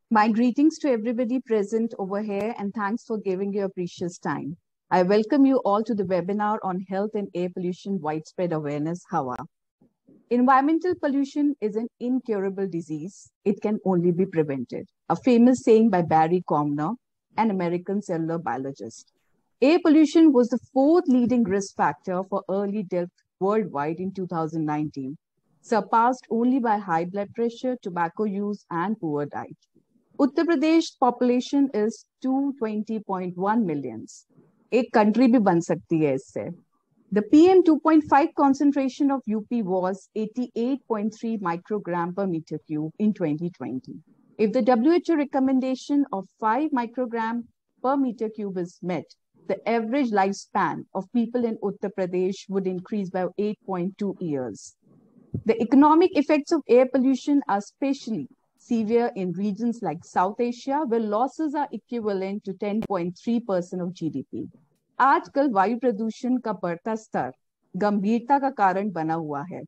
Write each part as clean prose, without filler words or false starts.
My greetings to everybody present over here and thanks for giving your precious time. I welcome you all to the webinar on health and air pollution widespread awareness, H.A.W.A. Environmental pollution is an incurable disease. It can only be prevented. A famous saying by Barry Commoner, an American cellular biologist. Air pollution was the fourth leading risk factor for early death worldwide in 2019, surpassed only by high blood pressure, tobacco use, and poor diet. Uttar Pradesh population is 220.1 millions. एक country भी बन सकती है इससे. The PM 2.5 concentration of UP was 88.3 microgram per meter cube in 2020. If the WHO recommendation of 5 microgram per meter cube is met, the average lifespan of people in Uttar Pradesh would increase by 8.2 years. The economic effects of air pollution are especially severe in regions like South Asia, where losses are equivalent to 10.3% of GDP. आजकल वायु प्रदूषण का बढ़ता स्तर गंभीरता का कारण बना हुआ है.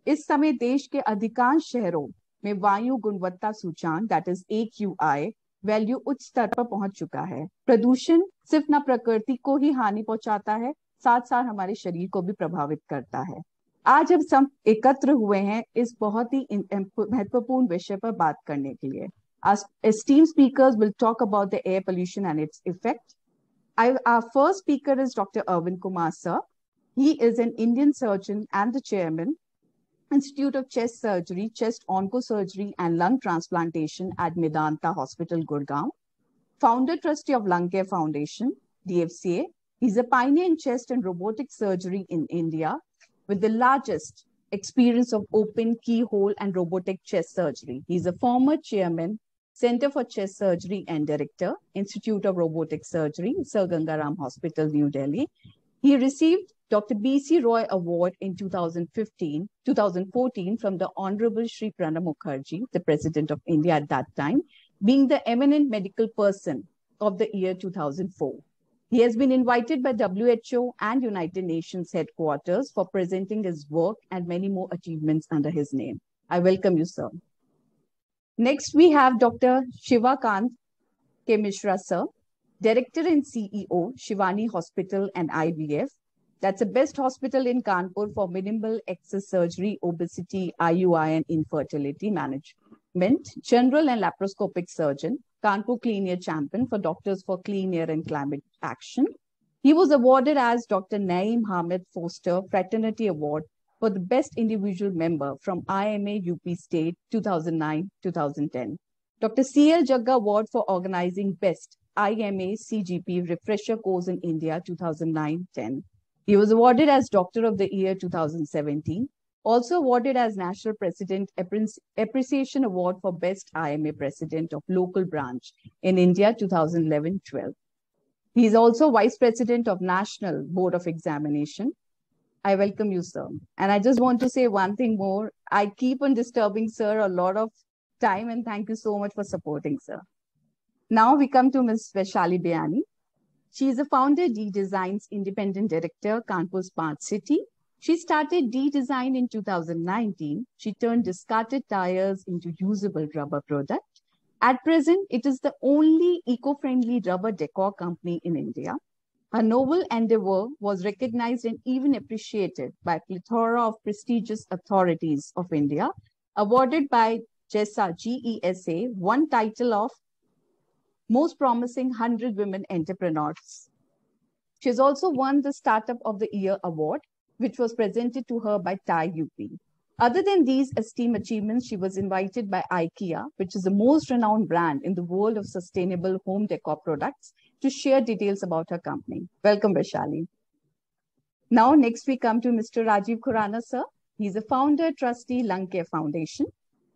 इस समय देश के अधिकांश शहरों में वायु गुणवत्ता सूचकांक दैट इज AQI वैल्यू उच्च स्तर पर पहुंच चुका है. प्रदूषण सिर्फ न प्रकृति को ही हानि पहुंचाता है, साथ साथ हमारे शरीर को भी प्रभावित करता है. आज हम सब एकत्र हुए हैं इस बहुत ही महत्वपूर्ण विषय पर बात करने के लिए. Our esteemed speakers will talk about the air pollution and its effect. Our first speaker is Dr. Rajeev Kuranasa. He is an Indian surgeon and the chairman, Institute of Chest Surgery, Chest Oncosurgery and Lung Transplantation at Medanta Hospital, Gurgaon. Founder trustee of Lung Care Foundation, DFCA. He's a pioneer in chest and robotic surgery in India, with the largest experience of open, keyhole, and robotic chest surgery. He's a former chairman, Center for Chest Surgery and director, Institute of Robotic Surgery, Sir Gangaram Hospital, New Delhi. He received Dr. B.C. Roy Award in 2014 from the Honorable Shri Pranab Mukherjee, the President of India at that time, being the eminent medical person of the year 2004. He has been invited by WHO and United Nations headquarters for presenting his work and many more achievements under his name. I welcome you, sir. Next, we have Dr. Shivakant K. Mishra, sir, Director and CEO, Shivani Hospital and IVF. That's the best hospital in Kanpur for minimal excess surgery, obesity, IUI, and infertility management. General and laparoscopic surgeon, Kanpur Clean Air Champion for Doctors for Clean Air and Climate Action. He was awarded as Dr. Naeem Hamid Foster Fraternity Award for the Best Individual Member from IMA UP State 2009-2010. Dr. C.L. Jagga Award for organizing Best IMA CGP Refresher Course in India 2009-10. He was awarded as Doctor of the Year 2017. Also awarded as National President Appreciation Award for Best IMA President of Local Branch in India 2011-12. He is also Vice President of National Board of Examination. I welcome you, sir. And I just want to say one thing more. I keep on disturbing, sir, a lot of time, and thank you so much for supporting, sir. Now we come to Ms. Vaishali Biyani. She is a founder, D Design's Independent Director, Kanpur Smart City. She started D Design in 2019. She turned discarded tires into usable rubber product. At present, it is the only eco-friendly rubber decor company in India. Her noble endeavor was recognized and even appreciated by a plethora of prestigious authorities of India, awarded by GESA, one title of Most Promising 100 Women Entrepreneurs. She has also won the Startup of the Year Award, which was presented to her by TAI UP. Other than these esteemed achievements, she was invited by IKEA, which is the most renowned brand in the world of sustainable home decor products, to share details about her company. Welcome, Vaishali. Now, next we come to Mr. Rajeev Kuranasa. He's a founder, trustee, Lung Care Foundation.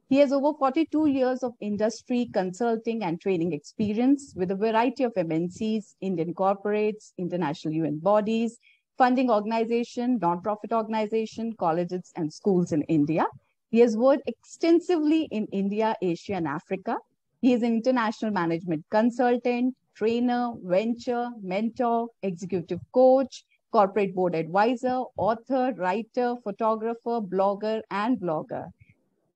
He has over 42 years of industry, consulting, and training experience with a variety of MNCs, Indian corporates, international UN bodies, funding organization, non-profit organization, colleges, and schools in India. He has worked extensively in India, Asia, and Africa. He is an international management consultant, trainer, venture, mentor, executive coach, corporate board advisor, author, writer, photographer, blogger, and blogger.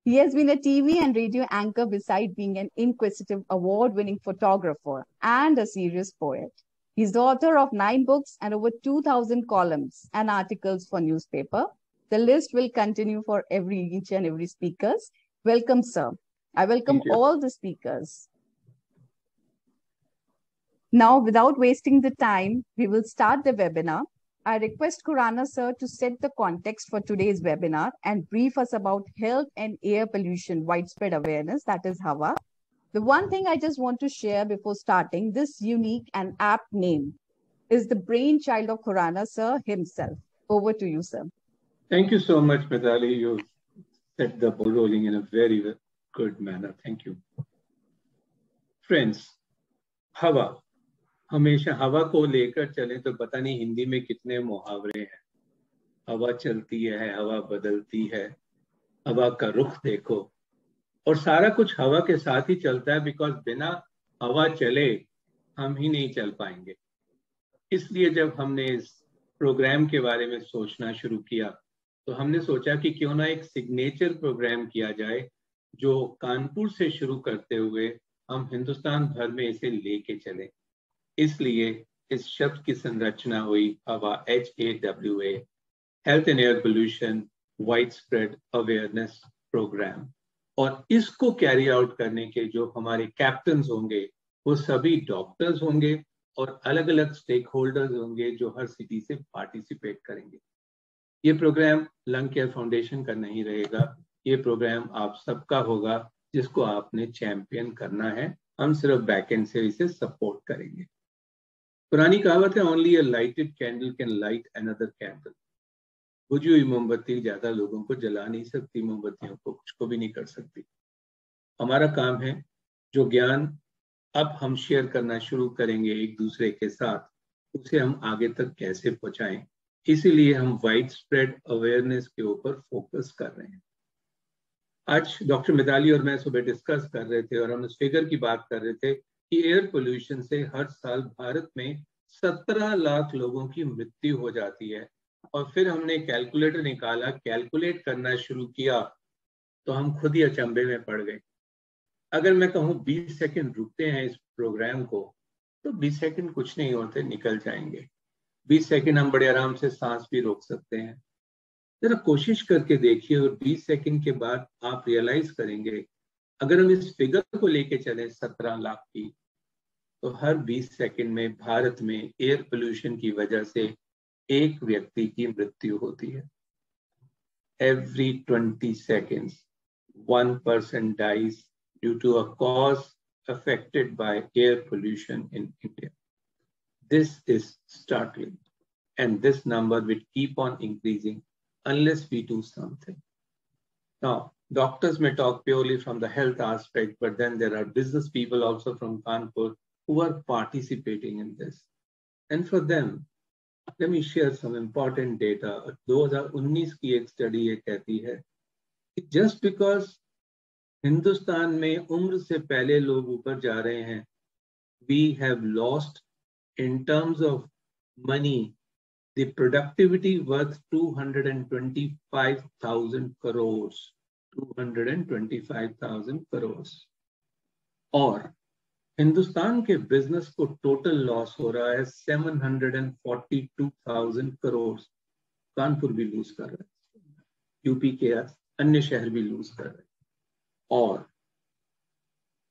He has been a TV and radio anchor beside being an inquisitive, award-winning photographer and a serious poet. He's the author of 9 books and over 2,000 columns and articles for newspaper. The list will continue for each and every speakers. Welcome, sir. I welcome all the speakers. Now, without wasting the time, we will start the webinar. I request Kuranasa sir to set the context for today's webinar and brief us about health and air pollution widespread awareness, that is H.A.W.A. The one thing I just want to share before starting, this unique and apt name is the brainchild of Kuranasa sir himself. Over to you, sir. Thank you so much, Vaishali. You set the ball rolling in a very, very good manner. Thank you. Friends, हवा, हमेशा हवा को लेकर चलें तो पता नहीं हिंदी में कितने मुहावरे हैं. हवा चलती है, हवा बदलती है, हवा का रुख देखो, और सारा कुछ हवा के साथ ही चलता है, बिकॉज बिना हवा चले हम ही नहीं चल पाएंगे. इसलिए जब हमने इस प्रोग्राम के बारे में सोचना शुरू किया तो हमने सोचा कि क्यों ना एक सिग्नेचर प्रोग्राम किया जाए जो कानपुर से शुरू करते हुए हम हिंदुस्तान भर में इसे लेके चले. इसलिए इस शब्द की संरचना हुई Hawa, H.A.W.A, health and air pollution wide spread awareness program. और इसको कैरी आउट करने के जो हमारे कैप्टन्स होंगे वो सभी डॉक्टर्स होंगे और अलग अलग स्टेक होल्डर्स होंगे जो हर सिटी से पार्टिसिपेट करेंगे. ये प्रोग्राम लंग केयर फाउंडेशन का नहीं रहेगा, ये प्रोग्राम आप सबका होगा जिसको आपने चैंपियन करना है. हम सिर्फ बैक एंड से इसे सपोर्ट करेंगे. पुरानी कहावत है, only a lighted candle can light another candle. बुझी हुई मोमबत्ती ज्यादा लोगों को जला नहीं सकती, मोमबत्तियों को कुछ को भी नहीं कर सकती. हमारा काम है जो ज्ञान अब हम शेयर करना शुरू करेंगे एक दूसरे के साथ, उसे हम आगे तक कैसे पहुंचाएं. इसीलिए हम वाइड स्प्रेड अवेयरनेस के ऊपर फोकस कर रहे हैं. आज डॉक्टर मिताली और मैं सुबह डिस्कस कर रहे थे और हम इस फिगर की बात कर रहे थे कि एयर पोल्यूशन से हर साल भारत में 17 लाख लोगों की मृत्यु हो जाती है. और फिर हमने कैलकुलेटर निकाला, कैलकुलेट करना शुरू किया तो हम खुद ही अचंभे में पड़ गए. अगर मैं कहूँ 20 सेकंड रुकते हैं इस प्रोग्राम को तो 20 सेकंड कुछ नहीं होते, निकल जाएंगे. 20 सेकंड हम बड़े आराम से सांस भी रोक सकते हैं. जरा कोशिश करके देखिए और 20 सेकंड के बाद आप रियलाइज करेंगे अगर हम इस फिगर को लेके चले 17 लाख की, तो हर 20 सेकंड में भारत में एयर पोल्यूशन की वजह से एक व्यक्ति की मृत्यु होती है. Every 20 seconds, one person dies due to a cause affected by air pollution in India. This is startling, and this number will keep on increasing unless we do something. Now, doctors may talk purely from the health aspect, but then there are business people also from Kanpur who are participating in this. And for them, let me share some important data. 2019 की एक study ये कहती है कि just because Hindustan में उम्र से पहले लोग ऊपर जा रहे हैं, we have lost in terms of money the productivity worth 225,000 crores. 225,000 crores. और हिंदुस्तान के बिजनेस को टोटल लॉस हो रहा है 742,000 करोड़. कानपुर भी लूज कर रहा है, यूपी के अन्य शहर भी लूज कर रहे हैं. और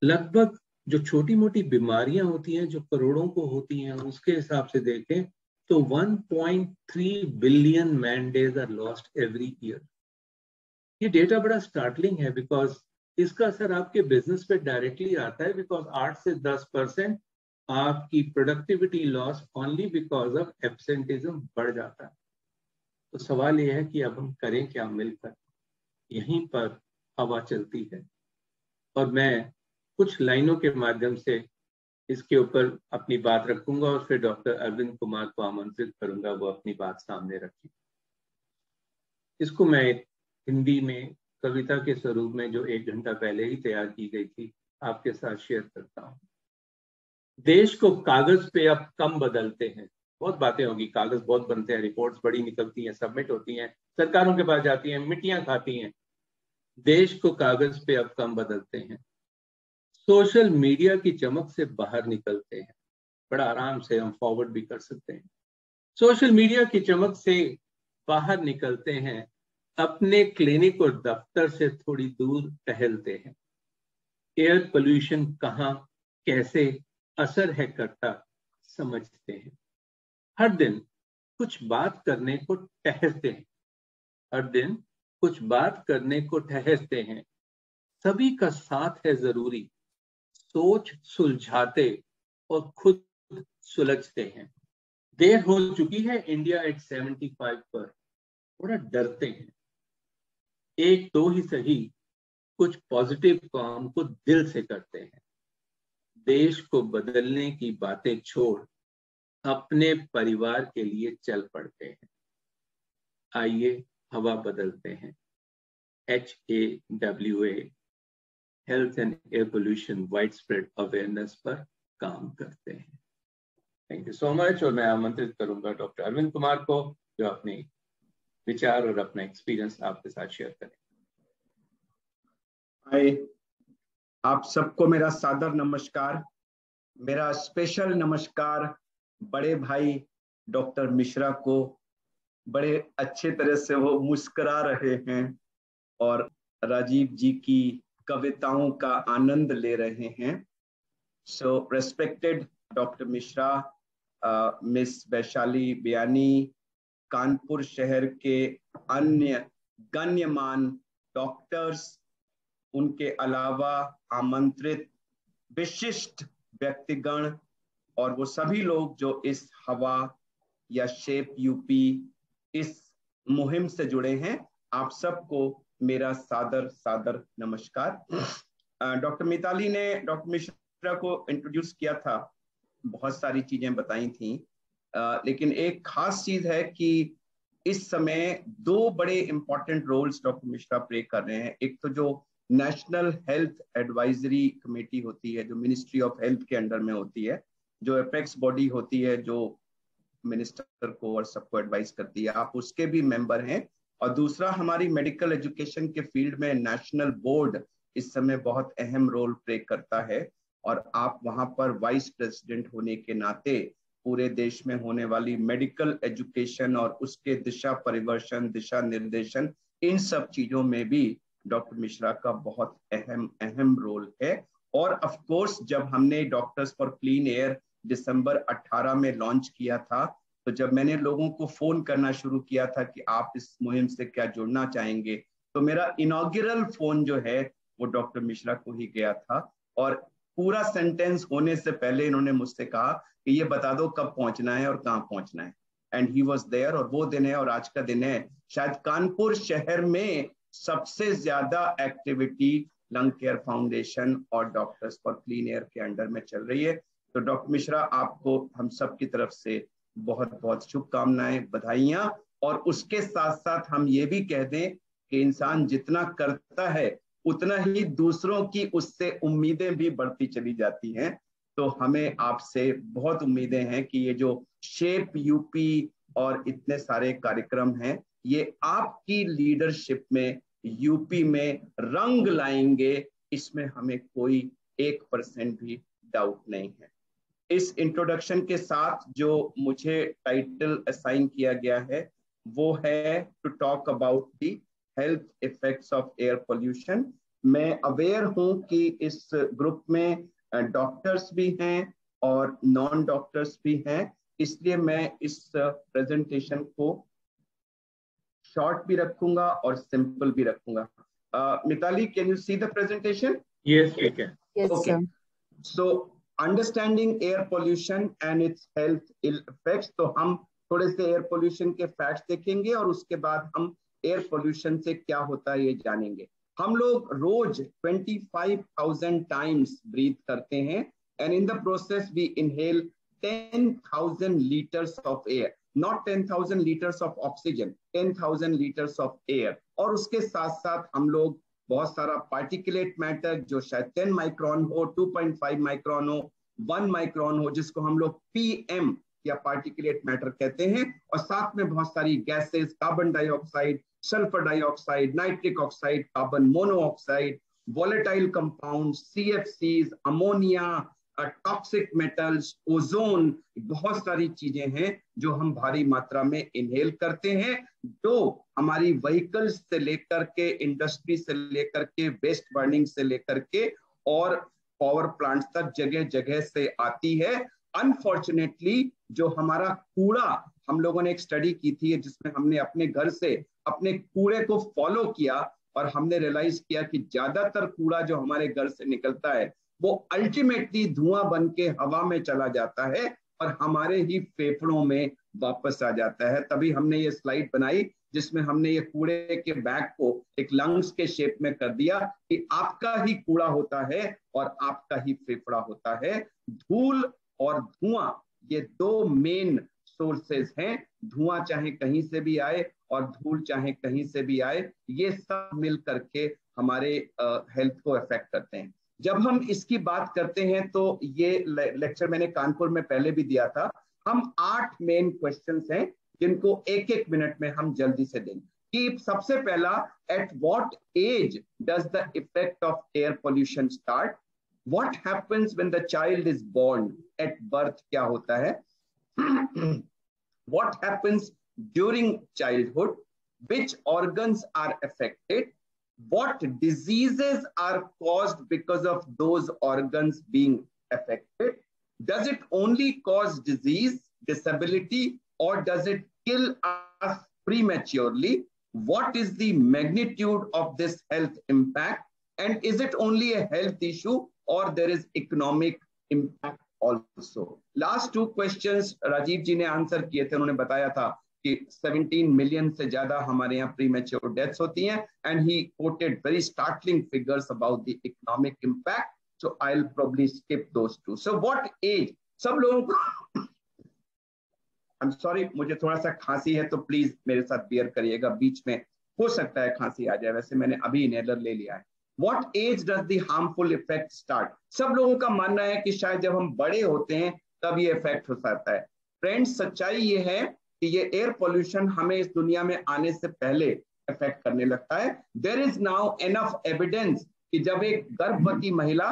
लगभग जो छोटी मोटी बीमारियां होती हैं जो करोड़ों को होती हैं, उसके हिसाब से देखें तो 1.3 billion man days are lost every year. ये डेटा बड़ा स्टार्टलिंग है बिकॉज इसका असर आपके बिजनेस पे डायरेक्टली आता है. बिकॉज 8 से 10% आपकी productivity loss only because of absenteeism बढ़ जाता है. तो सवाल यह है कि अब हम करें क्या मिलकर. यहीं पर हवा चलती है और मैं कुछ लाइनों के माध्यम से इसके ऊपर अपनी बात रखूंगा और फिर डॉक्टर अरविंद कुमार को आमंत्रित करूंगा वो अपनी बात सामने रखें. इसको मैं हिंदी में कविता के स्वरूप में जो 1 घंटा पहले ही तैयार की गई थी आपके साथ शेयर करता हूँ. देश को कागज पे अब कम बदलते हैं. बहुत बातें होगी, कागज बहुत बनते हैं, रिपोर्ट्स बड़ी निकलती हैं, सबमिट होती हैं, सरकारों के पास जाती हैं, मिट्टियां खाती हैं. देश को कागज पे अब कम बदलते हैं, सोशल मीडिया की चमक से बाहर निकलते हैं, बड़ा आराम से हम फॉरवर्ड भी कर सकते हैं, सोशल मीडिया की चमक से बाहर निकलते हैं, अपने क्लिनिक और दफ्तर से थोड़ी दूर टहलते हैं, एयर पोल्यूशन कहाँ कैसे असर है करता समझते हैं, हर दिन कुछ बात करने को ठहरते हैं, हर दिन कुछ बात करने को ठहरते हैं, सभी का साथ है जरूरी, सोच सुलझाते और खुद सुलझते हैं। देर हो चुकी है इंडिया एट 75 पर, थोड़ा डरते हैं, एक तो ही सही कुछ पॉजिटिव काम को दिल से करते हैं, देश को बदलने की बातें छोड़ अपने परिवार के लिए चल पड़ते हैं। आइए हवा बदलते हैं। H.A.W.A health and air pollution wide spread awareness पर काम करते हैं। Thank you so much. और मैं आमंत्रित करूंगा डॉक्टर अरविंद कुमार को, जो अपने विचार और अपना एक्सपीरियंस आपके साथ शेयर करें। हाय, आप सबको मेरा सादर नमस्कार। मेरा स्पेशल नमस्कार बड़े भाई डॉक्टर मिश्रा को। बड़े अच्छे तरह से वो मुस्कुरा रहे हैं और राजीव जी की कविताओं का आनंद ले रहे हैं। So respected doctor Mishra, miss Vaishali Biyani, Kanpur शहर के अन्य गण्यमान डॉक्टर्स, उनके अलावा आमंत्रित विशिष्ट व्यक्तिगण और वो सभी लोग जो इस हवा या शेप यूपी इस मुहिम से जुड़े हैं, आप सबको मेरा सादर सादर नमस्कार। डॉक्टर मिताली ने डॉक्टर मिश्रा को इंट्रोड्यूस किया था, बहुत सारी चीजें बताई थी, लेकिन एक खास चीज है कि इस समय दो बड़े important roles doctor Mishra play कर रहे हैं। एक तो जो नेशनल हेल्थ एडवाइजरी कमेटी होती है, जो मिनिस्ट्री ऑफ हेल्थ के अंडर में होती है, जो एपेक्स बॉडी होती है, जो मिनिस्टर को और सबको एडवाइस करती है, आप उसके भी मेंबर हैं। और दूसरा, हमारी मेडिकल एजुकेशन के फील्ड में नेशनल बोर्ड इस समय बहुत अहम रोल प्ले करता है और आप वहां पर वाइस प्रेसिडेंट होने के नाते पूरे देश में होने वाली मेडिकल एजुकेशन और उसके दिशा परिवर्तन, दिशा निर्देशन, इन सब चीजों में भी डॉक्टर मिश्रा का बहुत अहम रोल है। और ऑफ कोर्स जब हमने डॉक्टर्स फॉर क्लीन एयर दिसंबर 18 में लॉन्च किया था, तो जब मैंने लोगों को फोन करना शुरू किया था कि आप इस मुहिम से क्या जुड़ना चाहेंगे, तो मेरा इनॉग्रल फोन जो है वो डॉक्टर मिश्रा को ही गया था। और पूरा सेंटेंस होने से पहले इन्होंने मुझसे कहा कि ये बता दो कब पहुंचना है और कहाँ पहुंचना है, एंड ही वाज देयर। और वो दिन है और आज का दिन है, शायद कानपुर शहर में सबसे ज्यादा एक्टिविटी लंग केयर फाउंडेशन और डॉक्टर्स फॉर क्लीन एयर के अंडर में चल रही है। तो डॉक्टर मिश्रा, आपको हम सब की तरफ से बहुत बहुत शुभकामनाएं, बधाइयां। और उसके साथ साथ हम ये भी कह दें कि इंसान जितना करता है उतना ही दूसरों की उससे उम्मीदें भी बढ़ती चली जाती हैं। तो हमें आपसे बहुत उम्मीदें हैं कि ये जो शेप यूपी और इतने सारे कार्यक्रम हैं, ये आपकी लीडरशिप में यूपी में रंग लाएंगे, इसमें हमें कोई 1% भी डाउट नहीं है। इस इंट्रोडक्शन के साथ जो मुझे टाइटल असाइन किया गया है वो है to talk about the health effects of air pollution. मैं अवेयर हूं कि इस ग्रुप में डॉक्टर्स भी हैं और नॉन डॉक्टर्स भी हैं, इसलिए मैं इस प्रेजेंटेशन को शॉर्ट भी रखूंगा और सिंपल भी रखूंगा। Mitali, can you see the presentation? Yes, ठीक है। Yes, Okay. sir. So understanding air pollution and its health effects, तो हम थोड़े से एयर पोल्यूशन के फैक्ट्स देखेंगे और उसके बाद हम एयर पोल्यूशन से क्या होता है ये जानेंगे। हम लोग रोज 25,000 टाइम्स ब्रीथ करते हैं and in the process we inhale 10,000 litres of air, not 10,000 litres of oxygen, 10,000 litres of air. और उसके साथ साथ हम लोग बहुत सारा पार्टिकुलेट मैटर जो शायद 10 माइक्रोन हो, 2.5 माइक्रोन हो, 1 माइक्रोन हो, जिसको हम लोग पीएम या पार्टिकुलेट मैटर कहते हैं, और साथ में बहुत सारी gases, carbon dioxide, sulphur dioxide, nitric oxide, carbon monoxide, volatile compounds, CFCs, ammonia, toxic metals, ozone, बहुत सारी चीजें हैं जो हम भारी मात्रा में इनहेल करते हैं, जो हमारी व्हीकल्स से लेकर के, इंडस्ट्री से लेकर के, वेस्ट बर्निंग से लेकर के और पावर प्लांट्स तक जगह जगह से आती है। अनफॉर्चुनेटली जो हमारा कूड़ा, हम लोगों ने एक स्टडी की थी जिसमें हमने अपने घर से अपने कूड़े को फॉलो किया और हमने रियलाइज किया कि ज्यादातर कूड़ा जो हमारे घर से निकलता है वो अल्टीमेटली धुआं बन के हवा में चला जाता है और हमारे ही फेफड़ों में वापस आ जाता है। तभी हमने ये स्लाइड बनाई जिसमें हमने ये कूड़े के बैग को एक लंग्स के शेप में कर दिया कि आपका ही कूड़ा होता है और आपका ही फेफड़ा होता है। धूल और धुआं ये दो मेन सोर्सेज हैं। धुआं चाहे कहीं से भी आए और धूल चाहे कहीं से भी आए, ये सब मिल करके हमारे हेल्थ को अफेक्ट करते हैं। जब हम इसकी बात करते हैं तो ये लेक्चर मैंने कानपुर में पहले भी दिया था। हम 8 मेन क्वेश्चंस हैं जिनको एक एक मिनट में हम जल्दी से दें। कि सबसे पहला, at what age does the effect of air pollution start? What happens when the child is born? At birth क्या होता है? What happens during childhood? Which organs are affected? What diseases are caused because of those organs being affected? Does it only cause disease, disability, or does it kill us prematurely? What is the magnitude of this health impact? And is it only a health issue or there is economic impact also? Last 2 questions Rajiv जी ने answer किए थे। उन्होंने बताया था कि 17 million से ज्यादा हमारे यहाँ प्रीमेच्योर डेथ्स होती हैं, and he quoted very startling figures about the economic impact, so I will probably skip those too. So what age? सब लोगों को आई एम सॉरी, मुझे थोड़ा सा खांसी है तो प्लीज मेरे साथ बियर करिएगा, बीच में हो सकता है खांसी आ जाए, वैसे मैंने अभी इनहेलर ले लिया है। What age does the harmful effect start? सब लोगों का मानना है कि शायद जब हम बड़े होते हैं तब ये इफेक्ट हो सकता है। फ्रेंड्स, सच्चाई ये है कि ये एयर पोल्यूशन हमें इस दुनिया में आने से पहले इफेक्ट करने लगता है। There is now enough evidence कि जब एक गर्भवती महिला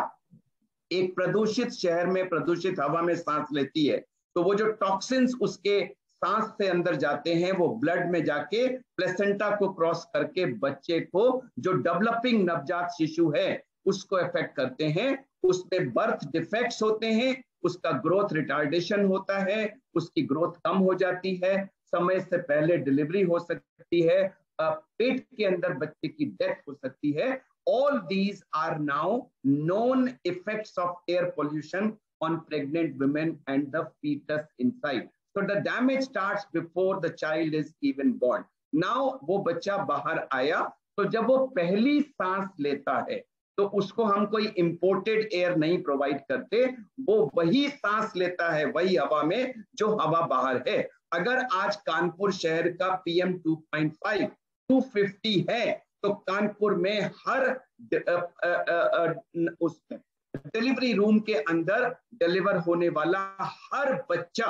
एक प्रदूषित शहर में प्रदूषित हवा में सांस लेती है तो वो जो टॉक्सिन्स उसके सांस से अंदर जाते हैं वो ब्लड में जाके प्लेसेंटा को क्रॉस करके बच्चे को, जो डेवलपिंग नवजात शिशु है, उसको इफेक्ट करते हैं। उसमें बर्थ डिफेक्ट्स होते हैं, उसका ग्रोथ रिटार्डेशन होता है, उसकी ग्रोथ कम हो जाती है, समय से पहले डिलीवरी हो सकती है, पेट के अंदर बच्चे की डेथ हो सकती है। All these are now known effects of air pollution on pregnant women and the fetus inside. So the damage starts before the child is even born. Now वो बच्चा बाहर आया तो जब वो पहली सांस लेता है तो उसको हम कोई इंपोर्टेड एयर नहीं प्रोवाइड करते, वो वही सांस लेता है वही हवा में जो हवा बाहर है। अगर आज कानपुर शहर का PM 2.5 250 है तो कानपुर में हर उसमें डिलीवरी रूम के अंदर डिलीवर होने वाला हर बच्चा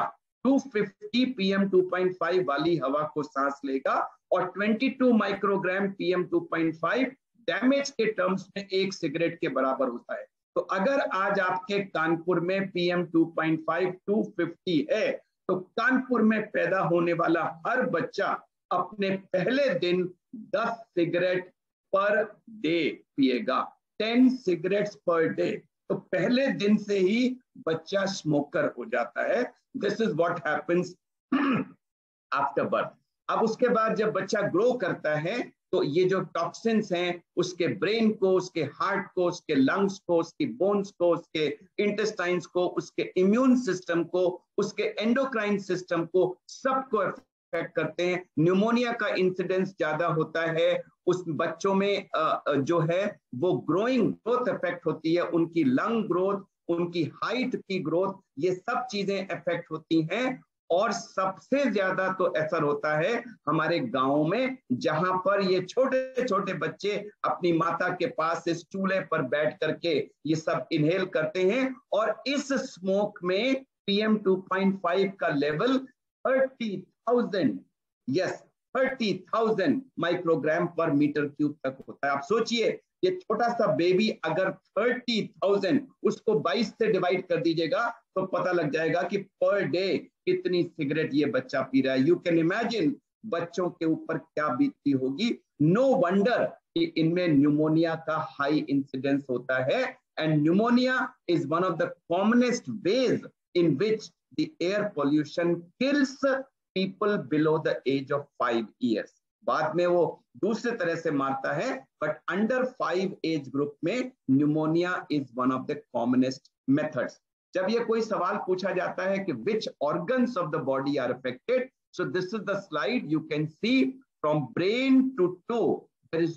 250 PM 2.5 वाली हवा को सांस लेगा और 22 माइक्रोग्राम PM 2.5 डैमेज के टर्म्स में 1 सिगरेट के बराबर होता है। तो अगर आज आपके कानपुर में PM 2.5 250 है तो कानपुर में पैदा होने वाला हर बच्चा अपने पहले दिन 10 सिगरेट पर डे पिएगा, 10 सिगरेट्स पर डे। तो पहले दिन से ही बच्चा स्मोकर हो जाता है। This is what happens after birth. अब उसके बाद जब बच्चा ग्रो करता है तो ये जो टॉक्सिन्स हैं उसके ब्रेन को, उसके हार्ट को, उसके लंग्स को, उसकी बोन्स को, उसके इंटेस्टाइन्स को, उसके इम्यून सिस्टम को, उसके एंडोक्राइन सिस्टम को, सबको इफेक्ट करते हैं। न्यूमोनिया का इंसिडेंस ज्यादा होता है उस बच्चों में, जो है वो ग्रोथ इफेक्ट होती है, उनकी लंग ग्रोथ, उनकी हाइट की ग्रोथ, ये सब चीजें इफेक्ट होती हैं। और सबसे ज्यादा तो असर होता है हमारे गांव में, जहां पर ये छोटे छोटे बच्चे अपनी माता के पास इस चूल्हे पर बैठ करके ये सब इनहेल करते हैं और इस स्मोक में PM 2.5 का लेवल 30,000, यस 30,000 माइक्रोग्राम पर मीटर क्यूब तक होता है। आप सोचिए, ये छोटा सा बेबी अगर 30,000 उसको 22 से डिवाइड कर दीजिएगा तो पता लग जाएगा कि पर डे कितनी सिगरेट ये बच्चा पी रहा है। यू कैन इमेजिन बच्चों के ऊपर क्या बीतती होगी। नो वंडर कि इनमें न्यूमोनिया का हाई इंसिडेंस होता है। And pneumonia is one of the commonest ways in which the air pollution kills people below the age of 5 years। बाद में वो दूसरे तरह से मारता है, बट अंडर 5 एज ग्रुप में pneumonia is one of the commonest methods. जब ये कोई सवाल पूछा जाता है कि which organs of the body are affected, so this is the slide. You can see from brain to toe there is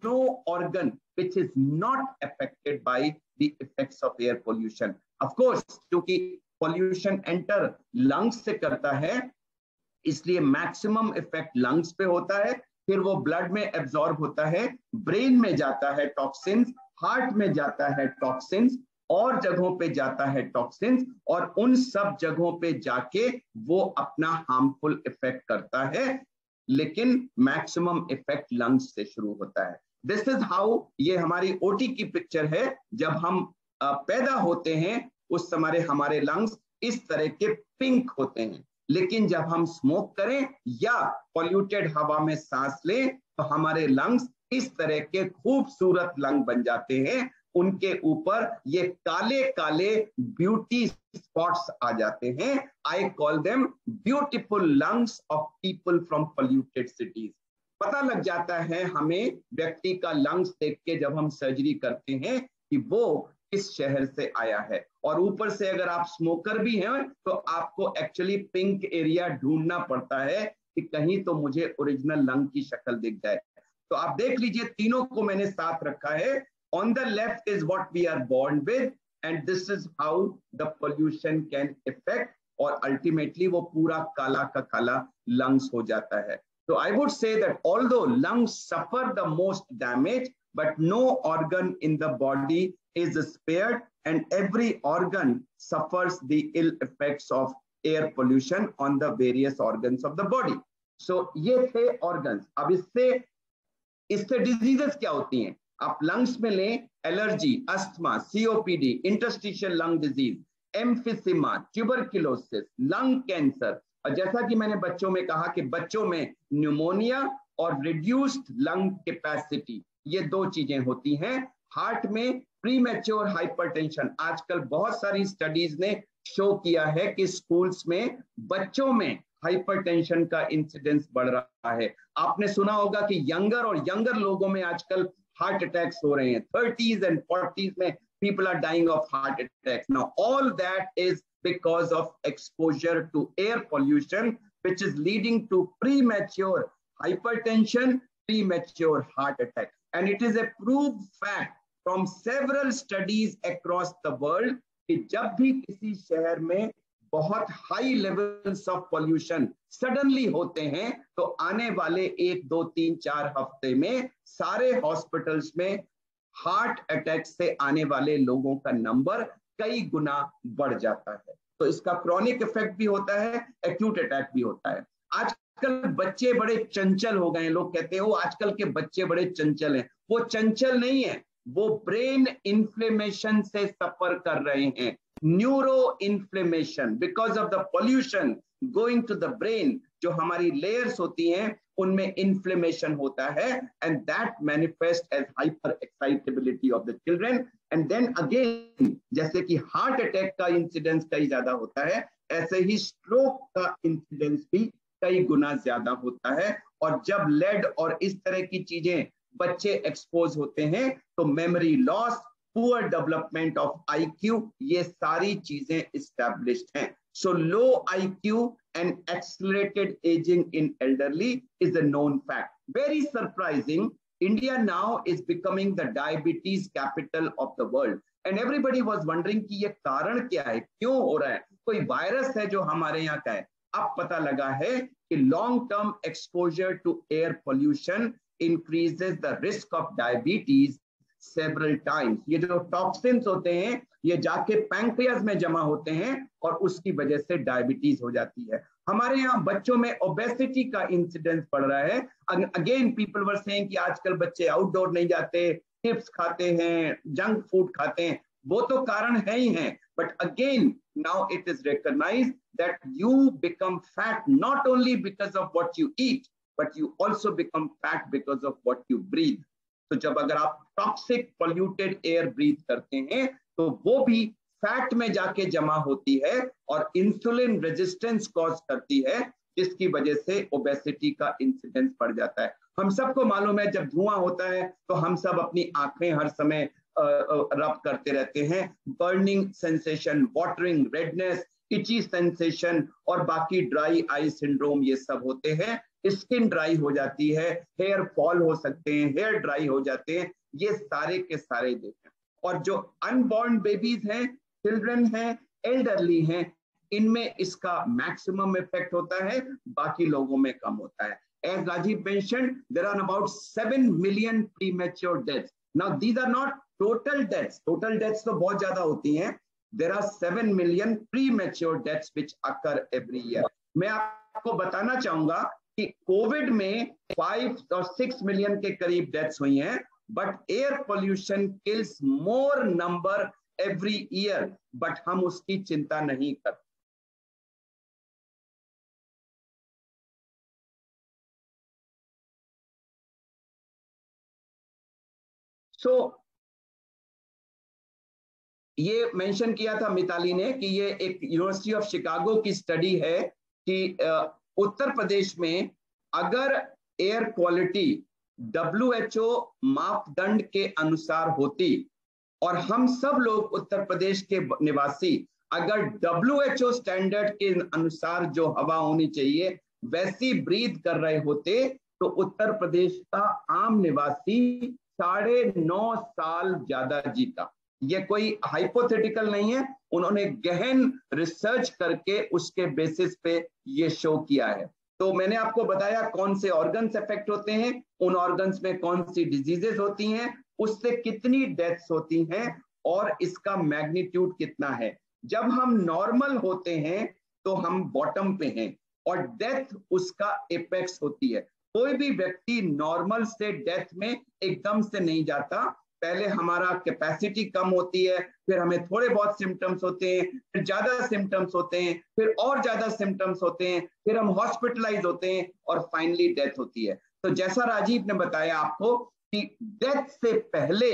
no organ which is not affected by the effects of air pollution. Of course, क्योंकि pollution enter lungs से करता है, इसलिए maximum effect lungs पे होता है, फिर वो ब्लड में एब्जॉर्ब होता है, ब्रेन में जाता है टॉक्सिन्स, हार्ट में जाता है टॉक्सिन्स, और जगहों पे जाता है टॉक्सिन्स, और उन सब जगहों पे जाके वो अपना हार्मफुल इफेक्ट करता है, लेकिन मैक्सिमम इफेक्ट लंग्स से शुरू होता है। दिस इज हाउ, ये हमारी ओटी की पिक्चर है। जब हम पैदा होते हैं उस समय हमारे लंग्स इस तरह के पिंक होते हैं, लेकिन जब हम स्मोक करें या पॉल्यूटेड हवा में सांस लें तो हमारे लंग्स इस तरह के खूबसूरत लंग बन जाते हैं। उनके ऊपर ये काले काले ब्यूटी स्पॉट्स आ जाते हैं। I call them beautiful lungs of people from polluted cities. पता लग जाता है हमें व्यक्ति का लंग्स देख के जब हम सर्जरी करते हैं कि वो किस शहर से आया है। और ऊपर से अगर आप स्मोकर भी हैं तो आपको एक्चुअली पिंक एरिया ढूंढना पड़ता है कि कहीं तो मुझे ओरिजिनल लंग की शक्ल दिख जाए। तो आप देख लीजिए, तीनों को मैंने साथ रखा है। On the left is what we are born with, and this is how the pollution can affect, और ultimately वो पूरा काला का काला lungs हो जाता है। So I would say that although lungs suffer the most damage, but no organ in the body is spared, and every organ suffers the ill effects of air pollution on the various organs of the body. So ये थे organs। अब इससे diseases क्या होती हैं? आप lungs में लें allergy, asthma, COPD, interstitial lung disease, emphysema, tuberculosis, lung cancer, और जैसा कि मैंने बच्चों में कहा कि बच्चों में न्यूमोनिया और रिड्यूस्ड लंग कैपेसिटी, ये दो चीजें होती हैं। हार्ट में प्रीमैच्योर हाइपरटेंशन, आजकल बहुत सारी स्टडीज ने शो किया है कि स्कूल्स में बच्चों में हाइपरटेंशन का इंसिडेंस बढ़ रहा है। आपने सुना होगा कि यंगर और यंगर लोगों में आजकल हार्ट अटैक्स हो रहे हैं। 30s and 40s में people are dying of heart attacks. Now all that is because of exposure to air pollution, which is leading to premature hypertension, premature heart attack. And it is a proved fact from several studies across the world कि जब भी किसी शहर में बहुत high levels of pollution suddenly होते हैं तो आने वाले 1, 2, 3, 4 हफ्ते में सारे हॉस्पिटल्स में हार्ट अटैक से आने वाले लोगों का नंबर कई गुना बढ़ जाता है। तो इसका क्रॉनिक इफेक्ट भी होता है, एक्यूट अटैक भी होता है। आजकल बच्चे बड़े चंचल हो गए हैं। लोग कहते हैं वो आजकल के बच्चे बड़े चंचल हैं। वो चंचल नहीं है, वो ब्रेन इन्फ्लेमेशन से सफर कर रहे हैं। Neuro inflammation because of the pollution going to the brain. जो हमारी लेयर्स होती हैं उनमें इन्फ्लेमेशन होता है, and that manifest as hyper excitability of the children. And then again, जैसे कि हार्ट अटैक का इंसिडेंस कई ज्यादा होता है, ऐसे ही स्ट्रोक का इंसिडेंस भी कई गुना ज्यादा होता है। और जब लेड और इस तरह की चीजें बच्चे एक्सपोज होते हैं तो memory loss, poor development of IQ, ये सारी चीजें एस्टैब्लिश्ड हैं। So low IQ and accelerated aging in elderly is a known fact. Very surprising, India now is becoming the diabetes capital of the world. And everybody was wondering कि ये कारण क्या है, क्यों हो रहा है, कोई वायरस है जो हमारे यहाँ का है। अब पता लगा है कि long term exposure to air pollution increases the risk of diabetes several times. ये जो टॉक्सिन्स होते हैं ये जाके पैंक्रियाज में जमा होते हैं और उसकी वजह से डायबिटीज हो जाती है। हमारे यहाँ बच्चों में ओबेसिटी का इंसिडेंस बढ़ रहा है। अगेन पीपल वर सेइंग कि आजकल बच्चे आउटडोर नहीं जाते, चिप्स खाते हैं, जंक फूड खाते हैं, वो तो कारण है ही है, but again now it is recognised that you become fat not only because of what you eat, but you also become fat because of what you breathe. तो जब अगर आप टॉक्सिक पॉल्यूटेड एयर ब्रीथ करते हैं तो वो भी fat में जाके जमा होती है और इंसुलिन रेजिस्टेंस कॉज करती है, जिसकी वजह से ओबेसिटी का इंसिडेंस बढ़ जाता है। हम सबको मालूम है जब धुआं होता है तो हम सब अपनी आंखें हर समय रब करते रहते हैं, burning sensation, watering, redness, itchy sensation और बाकी ड्राई आई सिंड्रोम ये सब होते हैं। स्किन ड्राई हो जाती है, हेयर फॉल हो सकते हैं, हेयर ड्राई हो जाते हैं, ये सारे के सारे देखें। और जो अनबॉर्न बेबीज हैं, चिल्ड्रन हैं, एल्डरली हैं, इनमें इसका मैक्सिमम इफेक्ट होता है, बाकी लोगों में कम होता है। As Rajeev mentioned, there are about 7 million premature deaths. Now these are not total deaths. Total deaths तो बहुत ज्यादा होती हैं. There are 7 million premature deaths which occur every year. मैं आपको बताना चाहूंगा कि कोविड में 5 और 6 मिलियन के करीब डेथ्स हुई हैं, but air pollution kills more number every year, but हम उसकी चिंता नहीं करते। ये मेंशन किया था मिताली ने कि ये एक यूनिवर्सिटी ऑफ शिकागो की स्टडी है कि उत्तर प्रदेश में अगर एयर क्वालिटी WHO मापदंड के अनुसार होती और हम सब लोग उत्तर प्रदेश के निवासी अगर WHO स्टैंडर्ड के अनुसार जो हवा होनी चाहिए वैसी ब्रीथ कर रहे होते तो उत्तर प्रदेश का आम निवासी 9.5 साल ज्यादा जीता। ये कोई हाइपोथेटिकल नहीं है, उन्होंने गहन रिसर्च करके उसके बेसिस पे ये शो किया है। तो मैंने आपको बताया कौन से ऑर्गन्स इफेक्ट होते हैं, उन ऑर्गन्स में कौन सी डिजीजेस होती हैं, उससे कितनी डेथ्स होती हैं और इसका मैग्नीट्यूड कितना है। जब हम नॉर्मल होते हैं तो हम बॉटम पे हैं और डेथ उसका एपेक्स होती है। कोई भी व्यक्ति नॉर्मल से डेथ में एकदम से नहीं जाता, पहले हमारा कैपेसिटी कम होती है, फिर हमें थोड़े बहुत सिम्टम्स होते हैं, फिर ज्यादा सिम्टम्स होते हैं, फिर और ज्यादा सिम्टम्स होते हैं, फिर हम हॉस्पिटलाइज होते हैं और फाइनली डेथ होती है। तो जैसा राजीव ने बताया आपको कि डेथ से पहले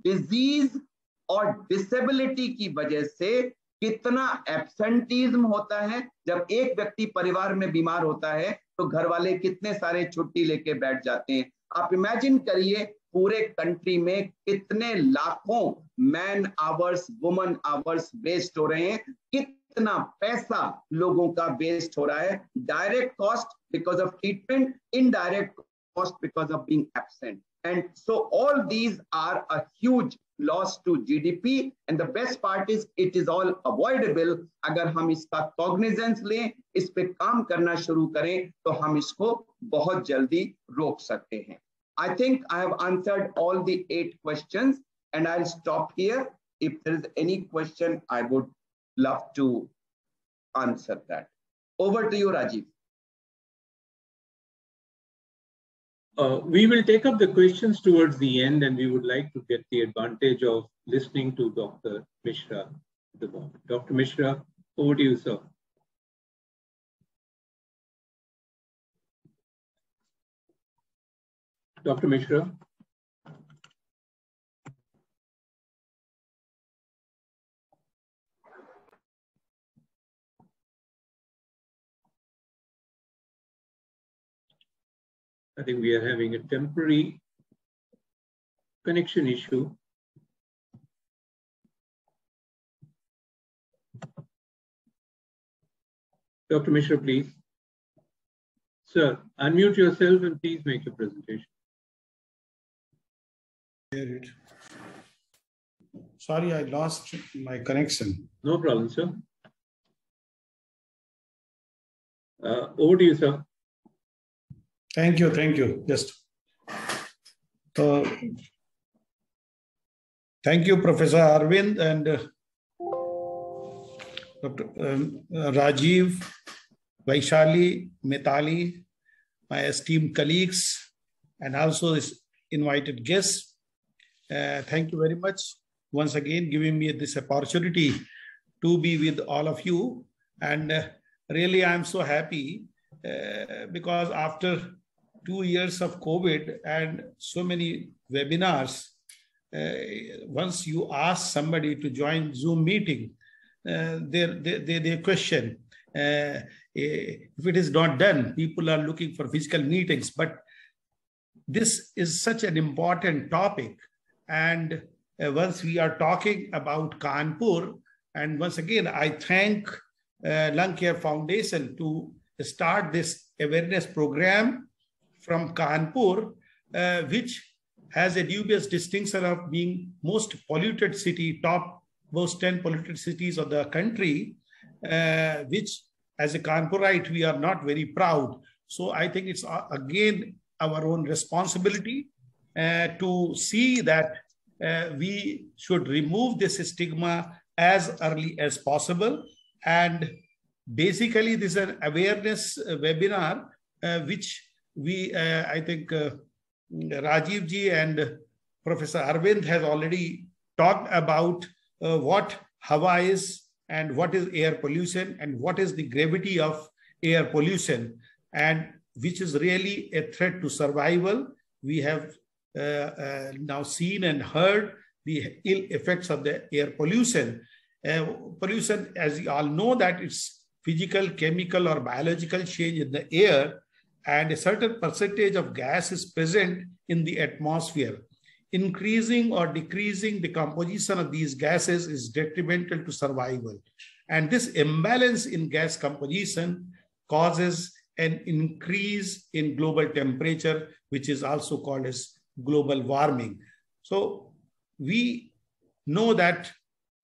डिजीज और डिसेबिलिटी की वजह से कितना एब्सेंटीज्म होता है। जब एक व्यक्ति परिवार में बीमार होता है तो घर वाले कितने सारे छुट्टी लेके बैठ जाते हैं। आप इमेजिन करिए पूरे कंट्री में कितने लाखों man hours, woman hours waste हो रहे हैं, कितना पैसा लोगों का वेस्ट हो रहा है। Direct cost because of treatment, indirect cost because of being absent, and so all these are a huge loss to GDP, and the best part is it is all avoidable। अगर हम इसका cognizance लें, इस पे काम करना शुरू करें तो हम इसको बहुत जल्दी रोक सकते हैं। I think I have answered all the 8 questions and I'll stop here. If there is any question, I would love to answer that. Over to you, Rajeev. We will take up the questions towards the end, and we would like to get the advantage of listening to Dr. Mishra. Dr. Mishra, over to you, sir. Dr. Mishra. I think we are having a temporary connection issue. Dr. Mishra, please. Sir, unmute yourself and please make your presentation. Sorry, I lost my connection. No problem, sir. Over to you, sir. Thank you, thank you. Just thank you, Professor Arvind and Dr. Rajeev Vaishali, Mitali, my esteemed colleagues, and also this invited guests. Thank you very much once again giving me this opportunity to be with all of you. And really, I'm so happy because after 2 years of COVID and so many webinars, once you ask somebody to join Zoom meeting, they question if it is not done. People are looking for physical meetings, but this is such an important topic. And once we are talking about Kanpur, and once again, I thank Lung Care Foundation to start this awareness program from Kanpur, which has a dubious distinction of being most polluted city, top most 10 polluted cities of the country, which as a Kanpurite, we are not very proud. So I think it's again our own responsibility to see that we should remove this stigma as early as possible. And basically, this is an awareness webinar, which we, I think, Rajeev ji and Professor Arvind has already talked about what H.A.W.A is and what is air pollution and what is the gravity of air pollution, and which is really a threat to survival. We have now seen and heard the ill effects of the air pollution. Pollution, as you all know, that it's physical, chemical, or biological change in the air, and a certain percentage of gas is present in the atmosphere. Increasing or decreasing the composition of these gases is detrimental to survival. And this imbalance in gas composition causes an increase in global temperature, which is also called as global warming. So we know that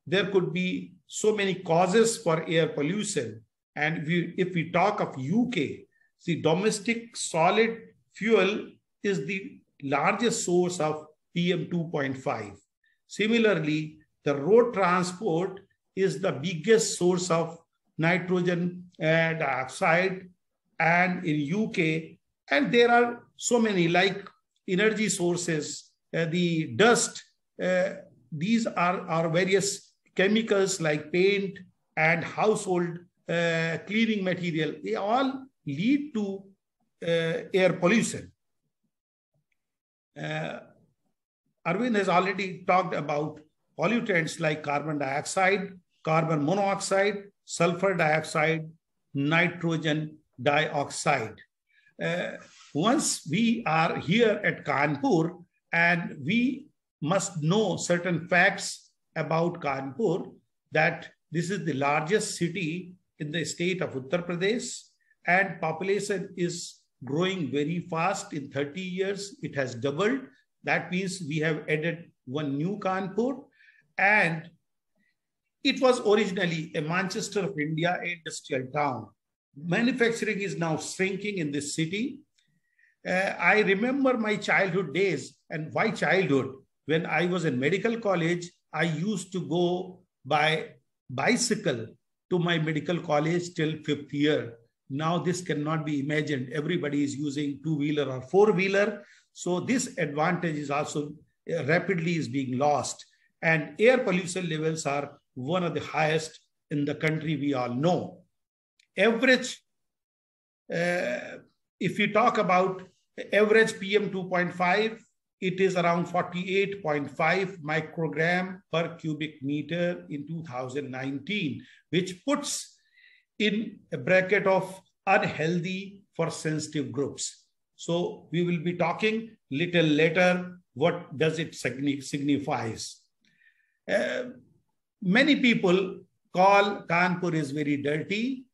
there could be so many causes for air pollution. And if we talk of UK, the domestic solid fuel is the largest source of PM 2.5. Similarly, the road transport is the biggest source of nitrogen dioxide, and in UK, and there are so many like energy sources, the dust, these are various chemicals like paint and household cleaning material. They all lead to air pollution. Arvind has already talked about pollutants like carbon dioxide, carbon monoxide, sulfur dioxide, nitrogen dioxide. Once we are here at Kanpur, and we must know certain facts about Kanpur, that this is the largest city in the state of Uttar Pradesh, and population is growing very fast. In 30 years, it has doubled. That means we have added one new Kanpur, and it was originally a Manchester of India industrial town. Manufacturing is now shrinking in this city. I remember my childhood days, and why childhood? When I was in medical college, I used to go by bicycle to my medical college till 5th year. Now this cannot be imagined. Everybody is using two-wheeler or four-wheeler. So this advantage is also rapidly is being lost. And air pollution levels are one of the highest in the country, we all know. Average, if we talk about average PM 2.5, it is around 48.5 microgram per cubic meter in 2019, which puts in a bracket of unhealthy for sensitive groups. So we will be talking little later what does it signifies. Many people call Kanpur is very dirty,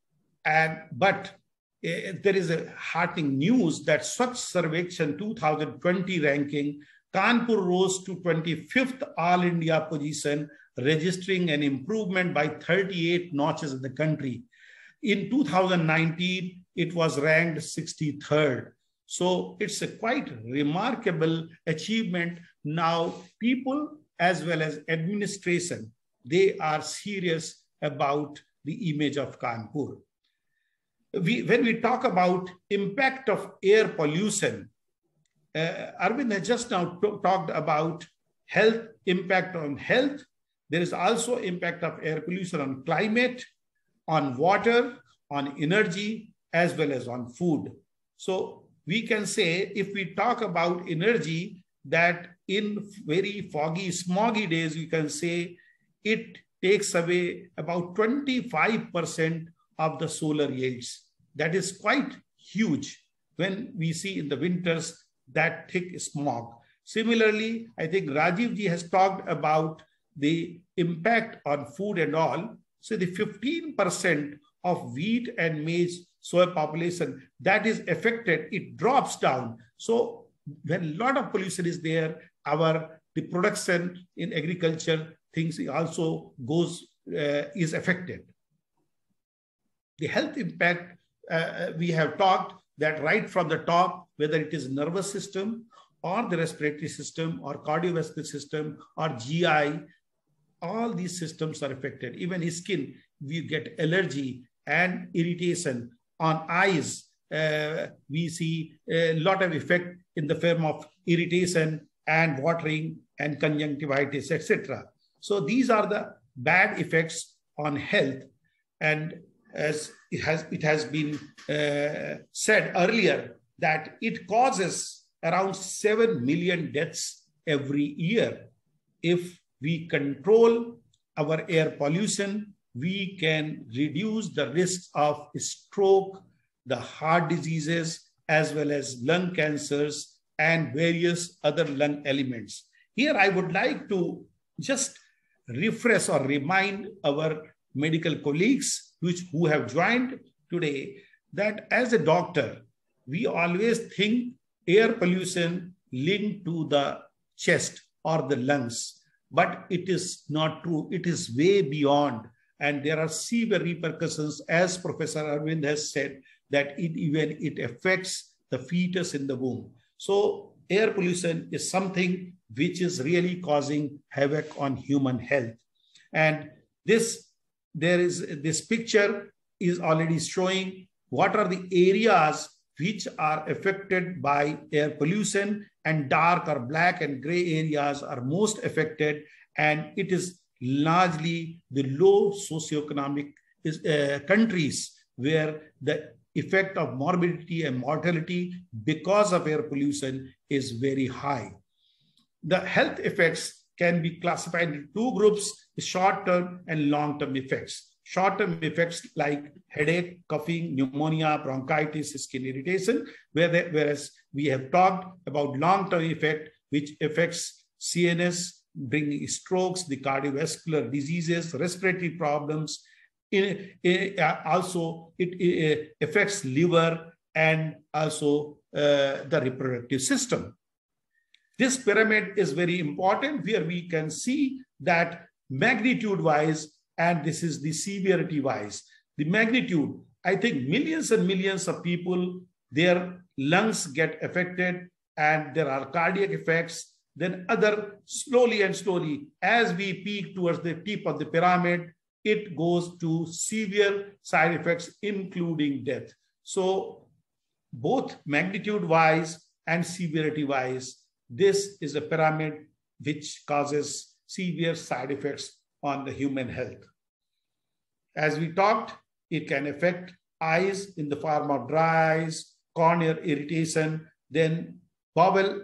but there is a heartening news that Swachh Sarvekshan 2020 ranking, Kanpur rose to 25th All India position, registering an improvement by 38 notches in the country. In 2019, it was ranked 63rd. So it's a quite remarkable achievement. Now, people as well as administration, they are serious about the image of Kanpur. when we talk about impact of air pollution, Arvind has just now talked about health, impact on health. There is also impact of air pollution on climate, on water, on energy, as well as on food. So we can say, if we talk about energy, that in very foggy, smoggy days, we can say it takes away about 25% of the solar yields. That is quite huge when we see in the winters that thick smog. Similarly, I think Rajeev ji has talked about the impact on food and all. So the 15% of wheat and maize soy population that is affected, it drops down. So when a lot of pollution is there, the production in agriculture things also is affected. The health impact, we have talked that right from the top, whether it is nervous system or the respiratory system or cardiovascular system or GI, all these systems are affected. Even skin, we get allergy and irritation. On eyes, we see a lot of effect in the form of irritation and watering and conjunctivitis, etc. So these are the bad effects on health. And as it has been said earlier, that it causes around 7 million deaths every year. If we control our air pollution, we can reduce the risks of stroke, the heart diseases, as well as lung cancers and various other lung elements. Here, I would like to just refresh or remind our medical colleagues who have joined today that as a doctor, we always think air pollution linked to the chest or the lungs, but it is not true. It is way beyond, and there are severe repercussions, as Professor Arvind has said, that it affects the fetus in the womb. So air pollution is something which is really causing havoc on human health. And this picture is already showing what are the areas which are affected by air pollution, and dark or black and gray areas are most affected. And it is largely the low socioeconomic countries where the effect of morbidity and mortality because of air pollution is very high. The health effects can be classified into two groups: short-term and long-term effects. Short-term effects like headache, coughing, pneumonia, bronchitis, skin irritation, whereas we have talked about long-term effect, which affects CNS, bringing strokes, the cardiovascular diseases, respiratory problems. Also, it affects liver and also the reproductive system. This pyramid is very important, where we can see that magnitude-wise, and this is the severity-wise. The magnitude, I think millions and millions of people, their lungs get affected, and there are cardiac effects. Then slowly and slowly, as we peak towards the tip of the pyramid, it goes to severe side effects, including death. So both magnitude-wise and severity-wise, this is a pyramid which causes severe side effects on the human health. As we talked, it can affect eyes in the form of dry eyes, corneal irritation, then bowel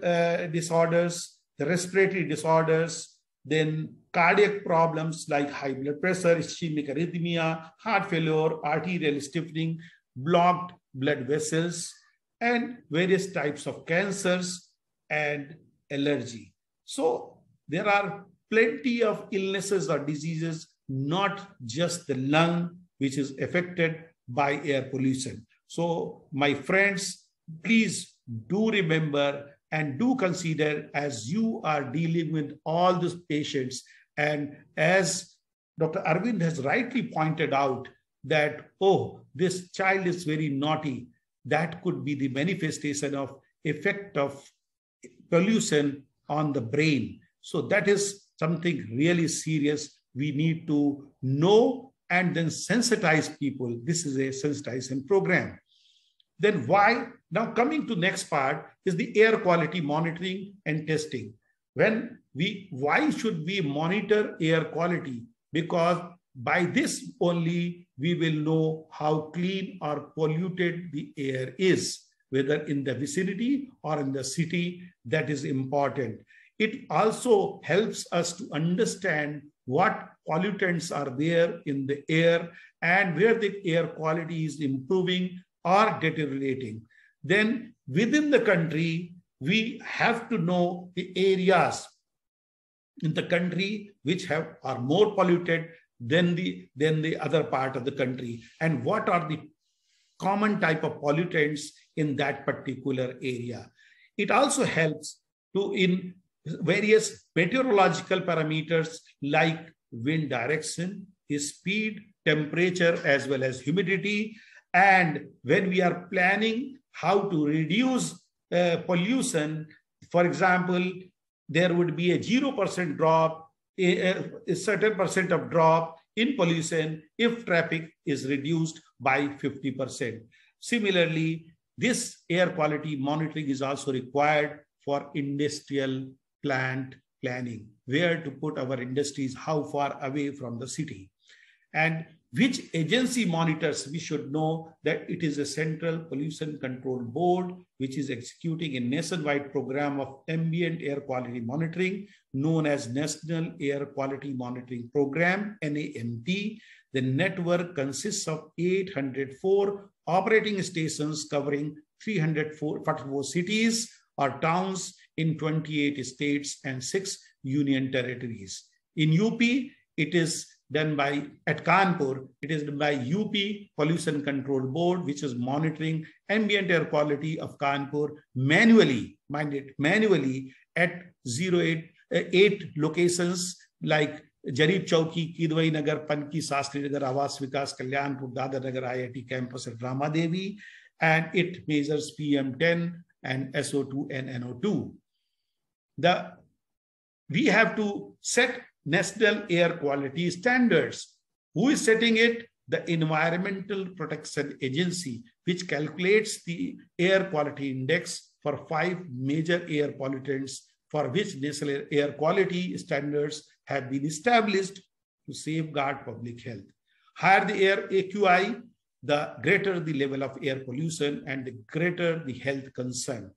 disorders, the respiratory disorders, then cardiac problems like high blood pressure, ischemic arrhythmia, heart failure, arterial stiffening, blocked blood vessels, and various types of cancers and allergy. So there are plenty of illnesses or diseases, not just the lung, which is affected by air pollution. So my friends, please do remember and do consider, as you are dealing with all these patients, and as Dr. Arvind has rightly pointed out that, oh, this child is very naughty, that could be the manifestation of effect of pollution on the brain. So that is something really serious. We need to know and then sensitize people. This is a sensitization program. Then why? Now coming to next part is the air quality monitoring and testing. Why should we monitor air quality? Because by this only we will know how clean or polluted the air is, whether in the vicinity or in the city. That is important. It also helps us to understand what pollutants are there in the air and where the air quality is improving or deteriorating. Then within the country, we have to know the areas in the country which are more polluted than the other part of the country, and what are the common type of pollutants in that particular area. It also helps to in various meteorological parameters like wind direction, speed, temperature, as well as humidity. And when we are planning how to reduce pollution, for example, there would be a 0% drop, a certain percent of drop in pollution if traffic is reduced by 50%. Similarly, this air quality monitoring is also required for industrial plant planning, where to put our industries, how far away from the city. And which agency monitors, we should know that it is a Central Pollution Control Board, which is executing a nationwide program of ambient air quality monitoring known as National Air Quality Monitoring Program, NAMP. The network consists of 804 operating stations covering 344 cities or towns in 28 states and 6 union territories. In UP, it is done at Kanpur, it is done by UP Pollution Control Board, which is monitoring ambient air quality of Kanpur manually, at 8 locations like Jarib Chowki, Kidwai Nagar, Panki, Sastri Nagar, Awas Vikas, Kalyanpur, Dadar Nagar IIT campus at Ramadevi, and it measures PM10 and SO2 and NO2. We have to set national air quality standards. Who is setting it? The Environmental Protection Agency, which calculates the air quality index for 5 major air pollutants for which national air quality standards have been established to safeguard public health. Higher the air AQI, the greater the level of air pollution and the greater the health concern.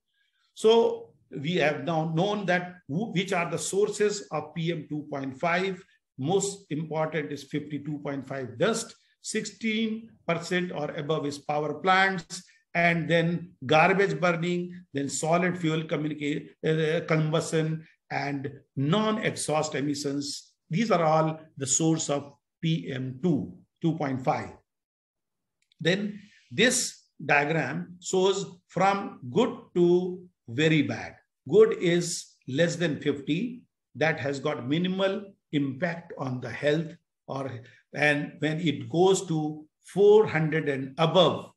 So we have now known that which are the sources of PM 2.5. Most important is 52.5 dust, 16% or above is power plants, and then garbage burning, then solid fuel combustion, and non-exhaust emissions. These are all the source of PM 2.5. Then this diagram shows from good to very bad. Good is less than 50. That has got minimal impact on the health, and when it goes to 400 and above,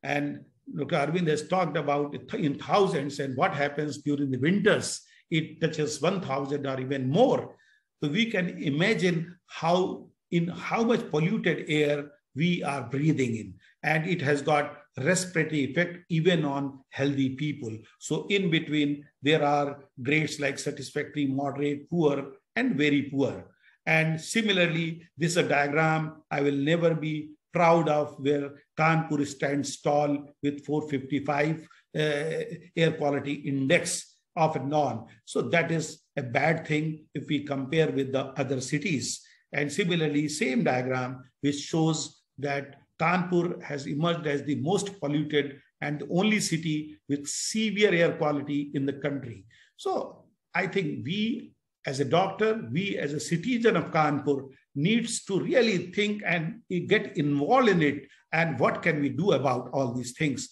and Dr. Arvind has talked about it in thousands, and what happens during the winters, it touches 1,000 or even more. So we can imagine how much polluted air we are breathing in, and it has got respiratory effect even on healthy people. So in between, there are grades like satisfactory, moderate, poor, and very poor. And similarly, this is a diagram I will never be proud of, where Kanpur stands tall with 455 air quality index of non. So that is a bad thing if we compare with the other cities. And similarly, same diagram which shows that Kanpur has emerged as the most polluted and the only city with severe air quality in the country. So I think we as a doctor, we as a citizen of Kanpur needs to really think and get involved in it. And what can we do about all these things?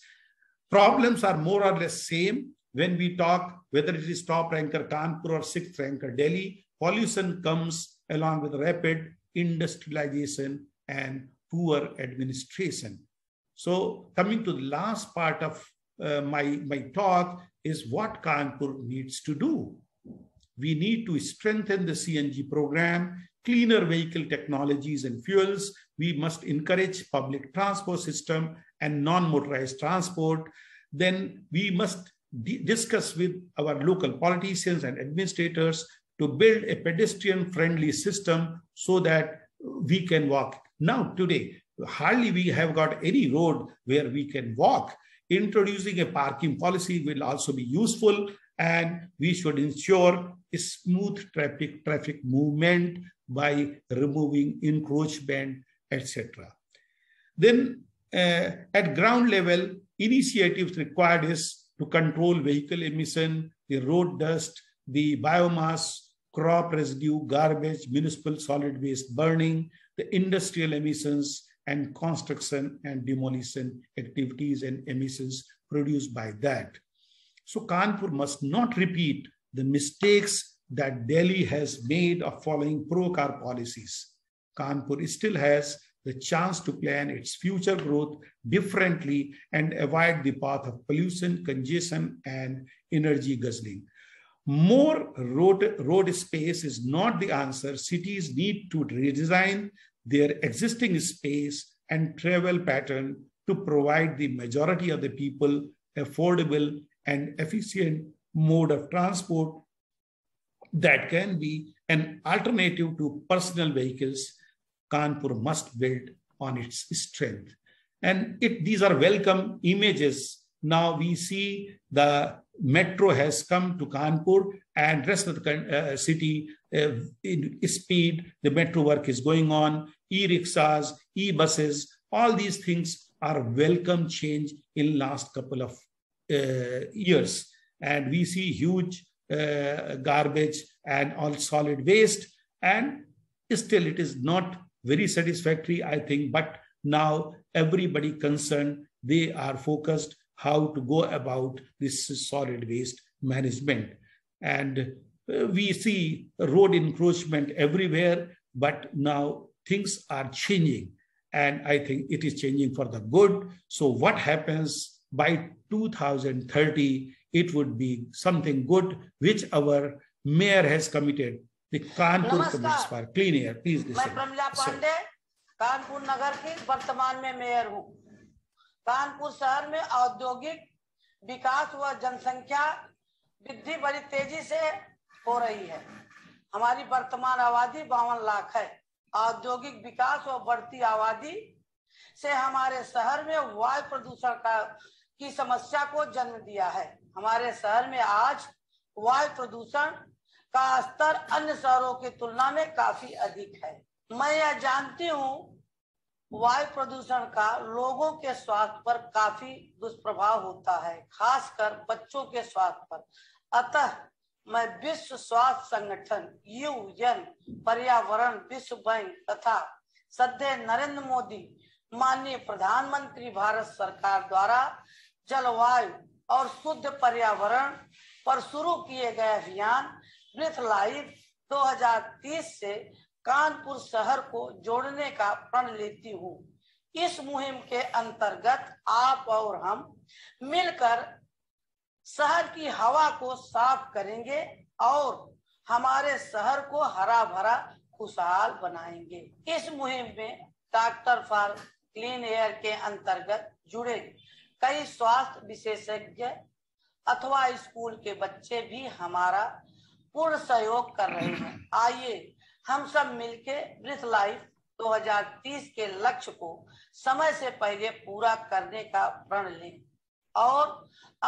Problems are more or less same when we talk, whether it is top ranker Kanpur or 6th ranker Delhi. Pollution comes along with rapid industrialization and poor administration. So coming to the last part of my talk is what Kanpur needs to do. We need to strengthen the CNG program, cleaner vehicle technologies and fuels, we must encourage public transport system and non-motorized transport. Then we must discuss with our local politicians and administrators to build a pedestrian-friendly system so that we can walk. Now, today, hardly we have got any road where we can walk. Introducing a parking policy will also be useful, and we should ensure a smooth traffic movement by removing encroachment, etc. Then at ground level, initiatives required is to control vehicle emission, the road dust, the biomass, crop residue, garbage, municipal solid waste burning, the industrial emissions, and construction and demolition activities and emissions produced by that. So Kanpur must not repeat the mistakes that Delhi has made of following pro-car policies. Kanpur still has the chance to plan its future growth differently and avoid the path of pollution, congestion, and energy guzzling. More road space is not the answer. Cities need to redesign their existing space and travel pattern to provide the majority of the people affordable and efficient mode of transport that can be an alternative to personal vehicles. Kanpur must build on its strength. And these are welcome images. Now we see the metro has come to Kanpur and rest of the city in speed. The metro work is going on. E-rickshaws, e-buses, all these things are welcome change in last couple of years. And we see huge garbage and all solid waste. And still it is not very satisfactory, I think. But now everybody concerned, they are focused how to go about this solid waste management. And we see road encroachment everywhere, but now things are changing. And I think it is changing for the good. So what happens by 2030, it would be something good, which our mayor has committed. The Kanpur commits for clean air. Please listen. मैं प्रमिला पांडे कानपुर नगर की वर्तमान में mayor हूँ। कानपुर शहर में औद्योगिक विकास व जनसंख्या वृद्धि बड़ी तेजी से हो रही है। हमारी वर्तमान आबादी 52 लाख है। औद्योगिक विकास व बढ़ती आबादी से हमारे शहर में वायु प्रदूषण की समस्या को जन्म दिया है। हमारे शहर में आज वायु प्रदूषण का स्तर अन्य शहरों की तुलना में काफी अधिक है। मैं यह जानती हूँ वायु प्रदूषण का लोगों के स्वास्थ्य पर काफी दुष्प्रभाव होता है, खासकर बच्चों के स्वास्थ्य पर। अतः मैं विश्व स्वास्थ्य संगठन, UN, पर्यावरण, विश्व बैंक तथा सदैव नरेंद्र मोदी माननीय प्रधानमंत्री भारत सरकार द्वारा जलवायु और शुद्ध पर्यावरण पर शुरू किए गए अभियान ब्रीथ लाइफ 2030 से कानपुर शहर को जोड़ने का प्रण लेती हूँ। इस मुहिम के अंतर्गत आप और हम मिलकर शहर की हवा को साफ करेंगे और हमारे शहर को हरा भरा खुशहाल बनाएंगे। इस मुहिम में डॉक्टर फॉर क्लीन एयर के अंतर्गत जुड़े कई स्वास्थ्य विशेषज्ञ अथवा स्कूल के बच्चे भी हमारा पूर्ण सहयोग कर रहे हैं। आइए हम सब मिलके ब्रीथ लाइफ 2030 के लक्ष्य को समय से पहले पूरा करने का प्रण लें और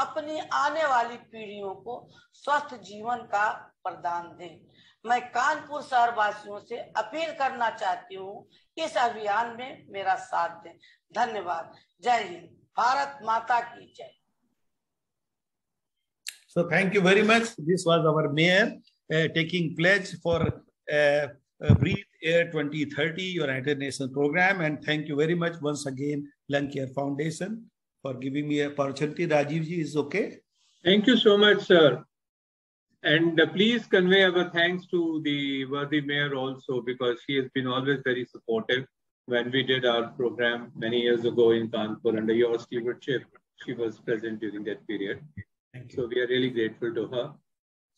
अपनी आने वाली पीढ़ियों को स्वस्थ जीवन का प्रदान दें। मैं कानपुर शहर वासियों से अपील करना चाहती हूँ, इस अभियान में मेरा साथ दें। धन्यवाद। जय हिंद। भारत माता की जय। So thank you very much. This was our mayor taking pledge for Breathe Air 2030, your international program. And thank you very much once again, Lung Care Foundation, for giving me an opportunity. Rajeev ji, is okay? Thank you so much, sir. And please convey our thanks to the worthy mayor also, because she has been always very supportive. When we did our program many years ago in Kanpur under your stewardship, she was present during that period. So we are really grateful to her.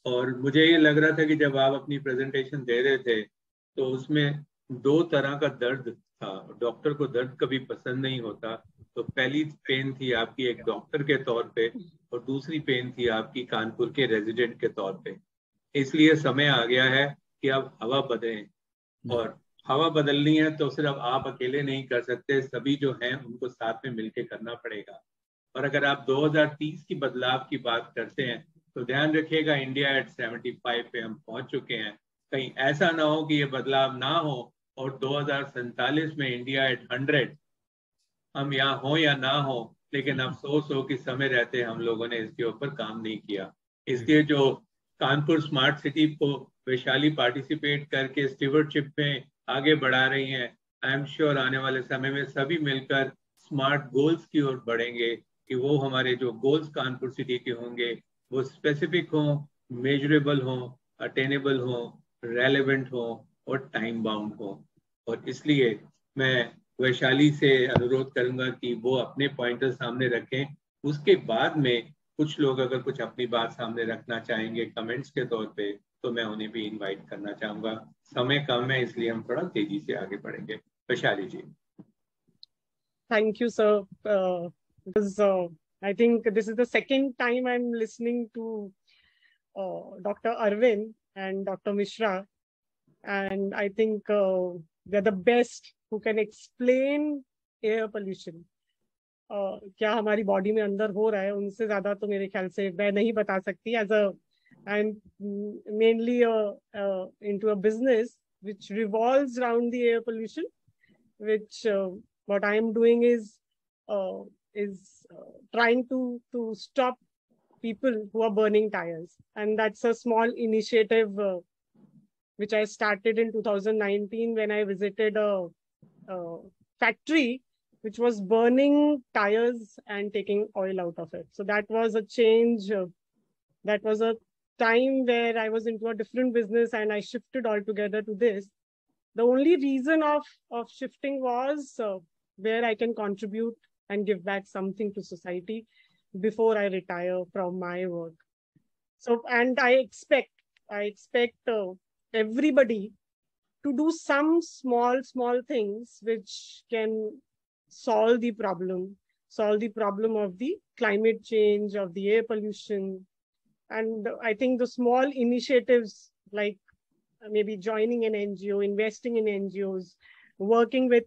और मुझे ये लग रहा था कि जब आप अपनी प्रेजेंटेशन दे रहे थे तो उसमें दो तरह का दर्द था, डॉक्टर को दर्द कभी पसंद नहीं होता, तो पहली पेन थी आपकी एक डॉक्टर के तौर पे और दूसरी पेन थी आपकी कानपुर के रेजिडेंट के तौर पे। इसलिए समय आ गया है कि अब हवा बदलें, और हवा बदलनी है तो सिर्फ आप अकेले नहीं कर सकते, सभी जो हैं उनको साथ में मिलकर करना पड़ेगा। और अगर आप 2030 की बदलाव की बात करते हैं तो ध्यान रखिएगा इंडिया एट 75 पे हम पहुंच चुके हैं। कहीं ऐसा ना हो कि ये बदलाव ना हो और 2047 में इंडिया एट 100 हम यहाँ हो या ना हो, लेकिन अफसोस हो कि समय रहते हम लोगों ने इसके ऊपर काम नहीं किया। इसलिए जो कानपुर स्मार्ट सिटी को वैशाली पार्टिसिपेट करके स्टीवर्डशिप में आगे बढ़ा रही हैं, आई एम श्योर आने वाले समय में सभी मिलकर स्मार्ट गोल्स की ओर बढ़ेंगे कि वो हमारे जो गोल्स कानपुर सिटी के होंगे वो स्पेसिफिक हों, मेजरेबल हों, अटेनेबल हों, रेलेवेंट हों और टाइम बाउंड हों। और इसलिए मैं वैशाली से अनुरोध करूंगा कि वो अपने पॉइंटर्स सामने रखें। उसके बाद में कुछ लोग अगर कुछ अपनी बात सामने रखना चाहेंगे कमेंट्स के तौर पे तो मैं उन्हें भी इनवाइट करना चाहूंगा। समय कम है इसलिए हम थोड़ा तेजी से आगे बढ़ेंगे। वैशाली जी। Thank you, sir. Because I think this is the second time I'm listening to Dr. Arvind and Dr. Mishra, and I think they're the best who can explain air pollution. क्या हमारी बॉडी में अंदर हो रहा है उनसे ज्यादा तो मेरे ख्याल से मैं नहीं बता सकती. As a I'm mainly into a business which revolves around the air pollution, which what I am doing is trying to stop people who are burning tires, and that's a small initiative which I started in 2019 when I visited a factory which was burning tires and taking oil out of it. So that was a change. That was a time where I was into a different business and I shifted altogether to this. The only reason of shifting was where I can contribute and give back something to society before I retire from my work. So, and I expect everybody to do some small things which can solve the problem of the climate change, of the air pollution. And I think the small initiatives like maybe joining an NGO, investing in NGOs, working with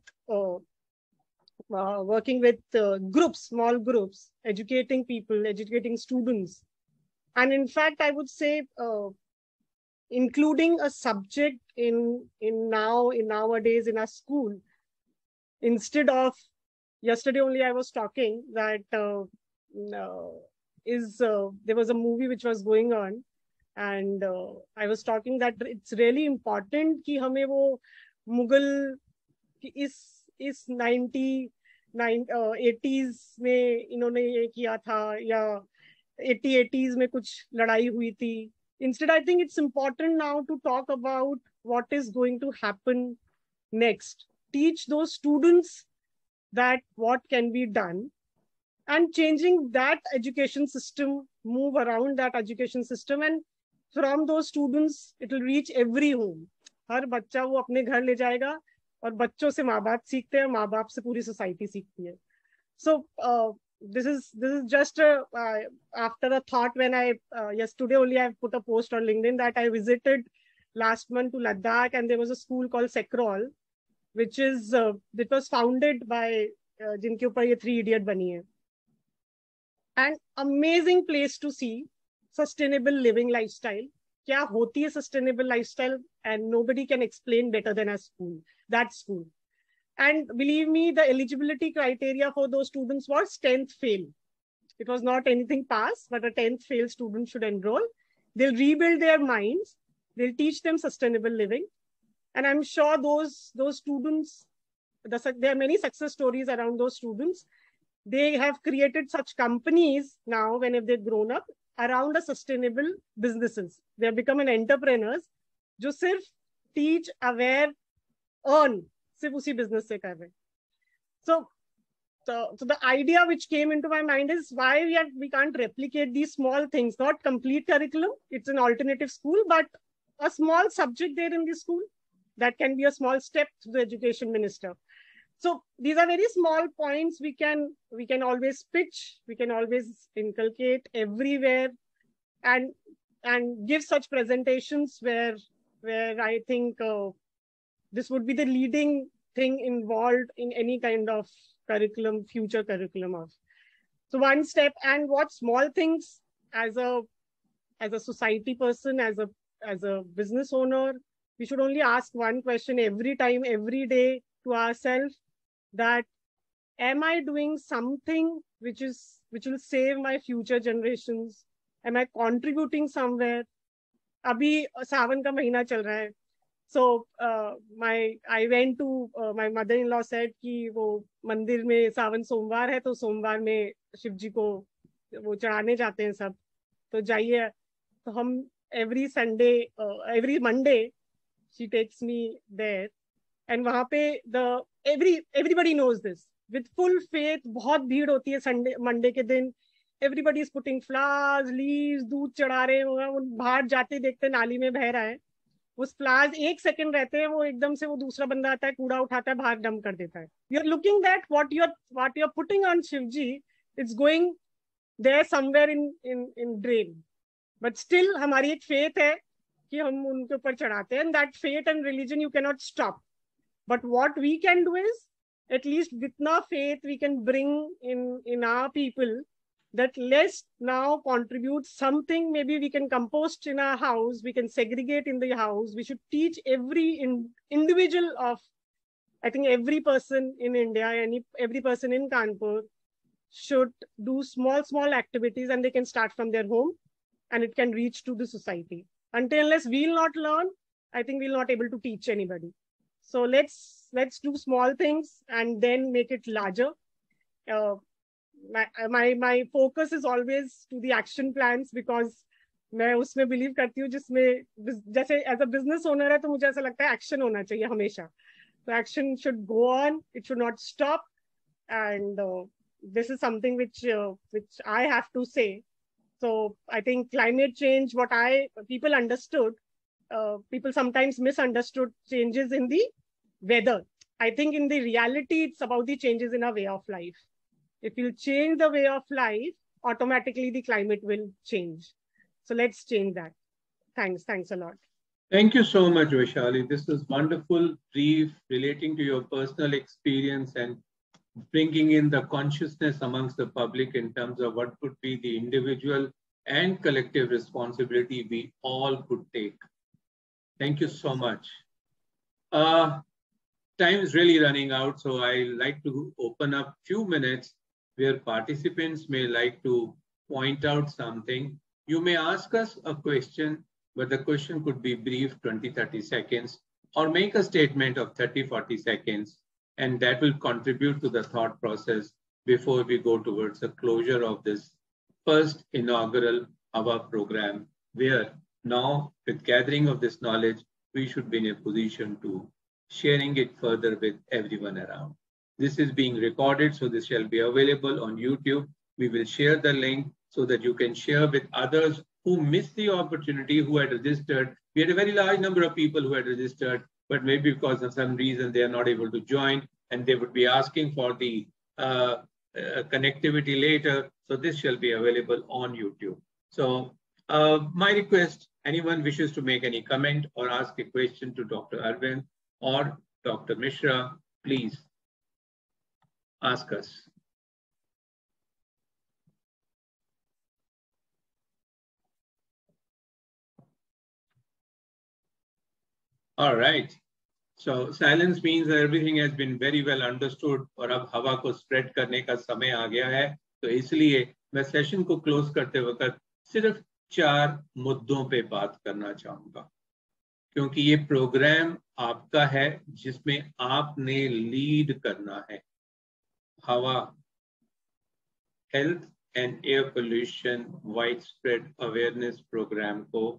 groups, small groups, educating people, educating students. And in fact, I would say including a subject nowadays in our school, instead of, yesterday only I was talking that there was a movie which was going on, and I was talking that it's really important कि हमें वो मुगल इस 80s में इन्होंने ये किया था या 80s में कुछ लड़ाई हुई थी. Instead, I think it's important now to talk about what is going to happen next. Teach those students that what can be done, and changing that education system, move around that education system, and from those students, it will reach every home. हर बच्चा वो अपने घर ले जाएगा और बच्चों से माँ बाप सीखते हैं, माँ बाप से पूरी सोसाइटी सीखती है. So this is just after a thought when I yesterday only I put a post on LinkedIn that I visited last month to Ladakh, and there was a school called Sekrol, which is it was founded by जिनके ऊपर ये 3 Idiot बनी है. And amazing place to see sustainable living lifestyle. क्या होती है sustainable lifestyle, and nobody can explain better than that school. And believe me, the eligibility criteria for those students was 10th fail. It was not anything pass, but a 10th fail student should enroll. They'll rebuild their minds. They'll teach them sustainable living. And I'm sure those students, there are many success stories around those students. They have created such companies now when they've grown up around a sustainable businesses. They have become an entrepreneurs जो सिर्फ teach, aware, earn सिर्फ उसी business से कर रहे. So the idea which came into my mind is why we can't replicate these small things, not complete curriculum. It's an alternative school, but a small subject there in the school that can be a small step to the education minister. So these are very small points we can always pitch, we can always inculcate everywhere, and give such presentations where I think this would be the leading thing involved in any kind of curriculum, future curriculum of. So one step, and what small things as a society person, as a business owner, we should only ask one question every time, every day to ourselves, that am I doing something which will save my future generations? Am I contributing somewhere? Abhi सावन का महीना चल रहा है. So I went to my mother-in-law said कि वो मंदिर में सावन सोमवार है, तो सोमवार में शिव जी को वो चढ़ाने जाते हैं सब, तो जाइए. तो हम every Sunday, every Monday, she takes me there, and वहाँ पे everybody knows this with full faith. बहुत भीड़ होती है Sunday, Monday के दिन. Everybody is putting flowers, leaves, दूध चढ़ा रहे हैं. वो बाहर जाते देखते नाली में बह रहा है, उस फ्लावर्स 1 सेकंड रहते हैं, वो एकदम से वो दूसरा बंदा आता है, कूड़ा उठाता है, बाहर डंप कर देता है. You are looking that what you're putting on Shivji, it's going there somewhere in drain, but still हमारी एक faith है कि हम उनके ऊपर चढ़ाते हैं, and that faith and religion you cannot stop. But what we can do is, at least with our faith, we can bring in our people that let's now contribute something. Maybe we can compost in our house, we can segregate in the house. We should teach every individual of, I think every person in India, every person in Kanpur should do small activities, and they can start from their home, and it can reach to the society. Unless we'll not learn, I think we'll not able to teach anybody. So let's do small things and then make it larger. My focus is always to the action plans, because मैं उसमें believe करती हूँ जिसमें जैसे as a business owner है, तो मुझे ऐसा लगता है action होना चाहिए हमेशा. So action should go on, it should not stop, and this is something which I have to say. So I think climate change, what people understood, people sometimes misunderstood changes in the weather. I think in the reality, it's about the changes in our way of life. If you change the way of life, automatically the climate will change. So let's change that. Thanks a lot. Thank you so much, Vaishali. This is wonderful brief relating to your personal experience and bringing in the consciousness amongst the public in terms of what could be the individual and collective responsibility we all could take. Thank you so much. Time is really running out, so I like to open up few minutes where participants may like to point out something. You may ask us a question, but the question could be brief, 20-30 seconds, or make a statement of 30-40 seconds, and that will contribute to the thought process before we go towards the closure of this first inaugural H.A.W.A program, where now with gathering of this knowledge, we should be in a position to sharing it further with everyone around. This is being recorded, so this shall be available on YouTube. We will share the link so that you can share with others who missed the opportunity, who had registered. We had a very large number of people who had registered, but maybe because of some reason they are not able to join, and they would be asking for the connectivity later. So this shall be available on YouTube. So my request, anyone wishes to make any comment or ask a question to Dr. Arvind or Dr. Mishra, please ask us. All right. So silence means that everything has been very well understood और अब हवा को spread करने का समय आ गया है. तो इसलिए मैं सेशन को क्लोज करते वक्त सिर्फ 4 मुद्दों पे बात करना चाहूंगा, क्योंकि ये प्रोग्राम आपका है जिसमें आपने लीड करना है. Hawa, health and air pollution wide spread awareness program को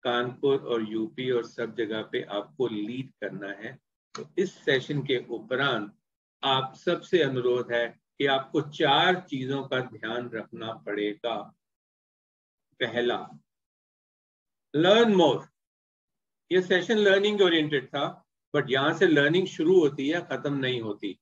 कानपुर और यूपी और सब जगह पे आपको लीड करना है. तो इस सेशन के उपरांत आप सबसे अनुरोध है कि आपको 4 चीजों का ध्यान रखना पड़ेगा. पहला, लर्न मोर. ये सेशन लर्निंग ओरिएंटेड था, बट यहाँ से लर्निंग शुरू होती है, खत्म नहीं होती.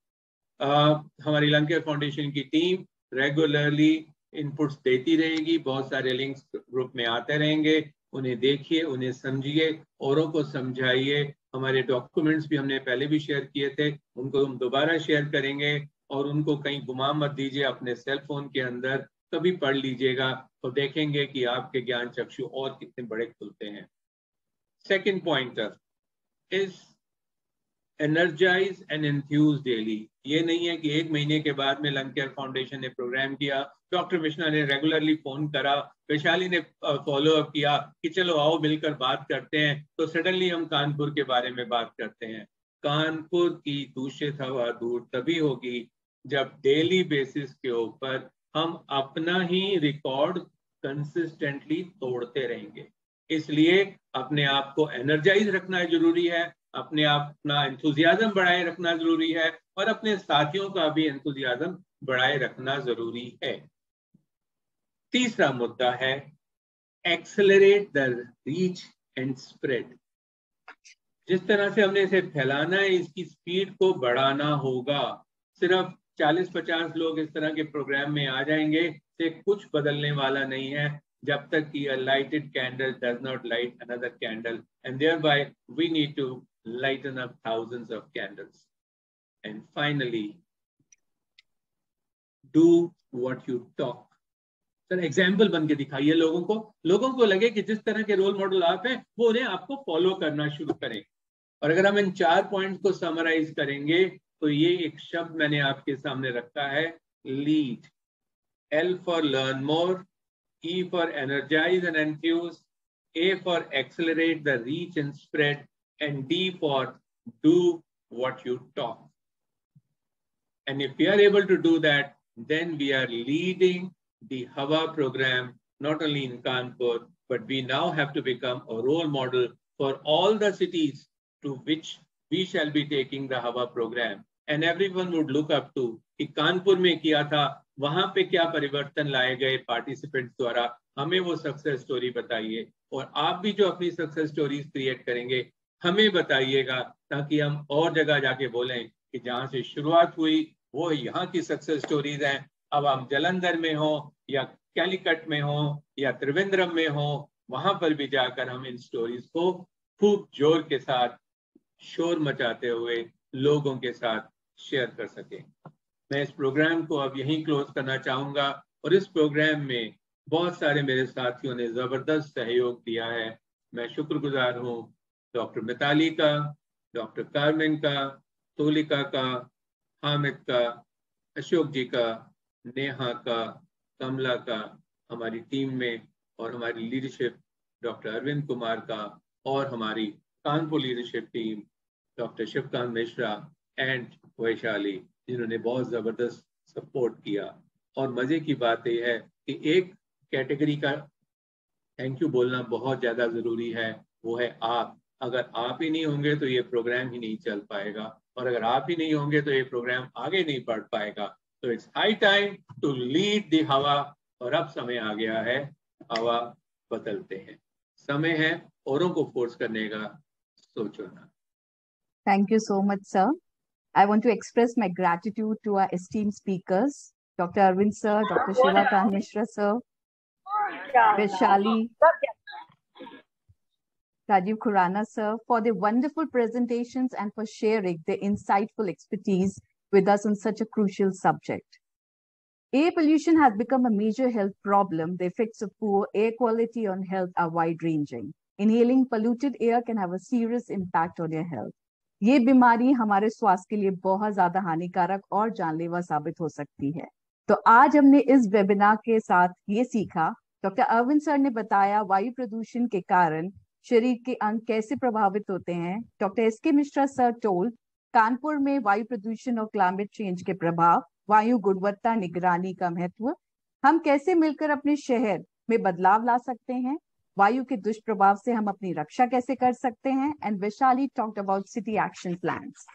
हमारी लंग केयर फाउंडेशन की टीम रेगुलरली इनपुट्स देती रहेगी, बहुत सारे लिंक्स ग्रुप में आते रहेंगे, उन्हें देखिए, उन्हें समझिए, औरों को समझाइए। हमारे डॉक्यूमेंट्स भी हमने पहले भी शेयर किए थे, उनको हम दोबारा शेयर करेंगे, और उनको कहीं गुमा मत दीजिए, अपने सेल फोन के अंदर कभी पढ़ लीजिएगा तो देखेंगे कि आपके ज्ञान चक्षु और कितने बड़े खुलते हैं। Second pointer is energize and enthuse daily. ये नहीं है कि एक महीने के बाद में लंग केयर फाउंडेशन ने प्रोग्राम किया, डॉक्टर मिश्रा ने रेगुलरली फोन करा, वैशाली ने फॉलो अप किया कि चलो आओ मिलकर बात करते हैं, तो सडनली हम कानपुर के बारे में बात करते हैं। कानपुर की दूषित हवा दूर तभी होगी जब डेली बेसिस के ऊपर हम अपना ही रिकॉर्ड कंसिस्टेंटली तोड़ते रहेंगे। इसलिए अपने आप को एनर्जाइज रखना जरूरी है, अपने आप अपना एंथुजियाज्म बढ़ाए रखना जरूरी है, और अपने साथियों का भी एंथुजियाज्म बढ़ाए रखना जरूरी है। तीसरा मुद्दा है accelerate the reach and spread. जिस तरह से हमने इसे फैलाना है, इसकी स्पीड को बढ़ाना होगा। सिर्फ 40-50 लोग इस तरह के प्रोग्राम में आ जाएंगे से कुछ बदलने वाला नहीं है, जब तक कि a lighted candle does not light another candle, and thereby we need to lighten up thousands of candles. And finally, do what you talk. Sir example बन के दिखाइए लोगों को लगे कि जिस तरह के रोल मॉडल आप हैं वो उन्हें आपको फॉलो करना शुरू करें। और अगर हम इन 4 पॉइंट्स को समराइज करेंगे तो ये एक शब्द मैंने आपके सामने रखा है, lead. L for learn more, E for energize and enthuse, A for accelerate the reach and spread, and D for do what you talk. And if we are able to do that, then we are leading the H.A.W.A program, not only in Kanpur, but we now have to become a role model for all the cities to which we shall be taking the H.A.W.A program. And everyone would look up to कि कानपुर में किया था, वहां पे क्या परिवर्तन लाए गए पार्टिसिपेंट्स द्वारा, हमें वो सक्सेस स्टोरी बताइए। और आप भी जो अपनी सक्सेस स्टोरीज क्रिएट करेंगे हमें बताइएगा, ताकि हम और जगह जाके बोलें कि जहां से शुरुआत हुई वो यहाँ की सक्सेस स्टोरीज हैं। अब हम जलंधर में हो या कैलिकट में हो या त्रिवेंद्रम में हो, वहां पर भी जाकर हम इन स्टोरीज को खूब जोर के साथ शोर मचाते हुए लोगों के साथ शेयर कर सकें। मैं इस प्रोग्राम को अब यहीं क्लोज करना चाहूंगा, और इस प्रोग्राम में बहुत सारे मेरे साथियों ने जबरदस्त सहयोग दिया है। मैं शुक्रगुजार हूँ डॉक्टर मिताली का, डॉक्टर कार्मेन का, तोलिका का, हामिद का, अशोक जी का, नेहा का, कमला का, हमारी टीम में, और हमारी लीडरशिप डॉक्टर अरविंद कुमार का, और हमारी Kanpur leadership team doctor Shivkant Mishra and Vaishali, जिन्होंने बहुत जबरदस्त सपोर्ट किया। और मजे की बात यह है कि एक कैटेगरी का थैंक यू बोलना बहुत ज्यादा जरूरी है, वो है आप। अगर आप ही नहीं होंगे तो ये प्रोग्राम ही नहीं चल पाएगा, और अगर आप ही नहीं होंगे तो ये प्रोग्राम आगे नहीं बढ़ पाएगा। तो it's high time to lead the Hawa, और अब समय आ गया है हवा बदलते हैं। समय है औरों को फोर्स करने का, सोचो ना। Thank you so much, sir. I want to express my gratitude to our esteemed speakers, Dr. Arvind sir, Dr. Shivakant Mishra sir, Vaishali, Rajeev Kuranasa sir, for their wonderful presentations and for sharing their insightful expertise with us on such a crucial subject. Air pollution has become a major health problem. The effects of poor air quality on health are wide-ranging. Inhaling polluted air can have a serious impact on your health. ये बीमारी हमारे स्वास्थ्य के लिए बहुत ज्यादा हानिकारक और जानलेवा साबित हो सकती है। तो आज हमने इस वेबिनार के साथ ये सीखा। डॉक्टर अरविंद सर ने बताया वायु प्रदूषण के कारण शरीर के अंग कैसे प्रभावित होते हैं। Doctor S K. Mishra sir told Kanpur में वायु प्रदूषण और क्लाइमेट चेंज के प्रभाव, वायु गुणवत्ता निगरानी का महत्व, हम कैसे मिलकर अपने शहर में बदलाव ला सकते हैं, वायु के दुष्प्रभाव से हम अपनी रक्षा कैसे कर सकते हैं, and Vaishali talked about city action plans.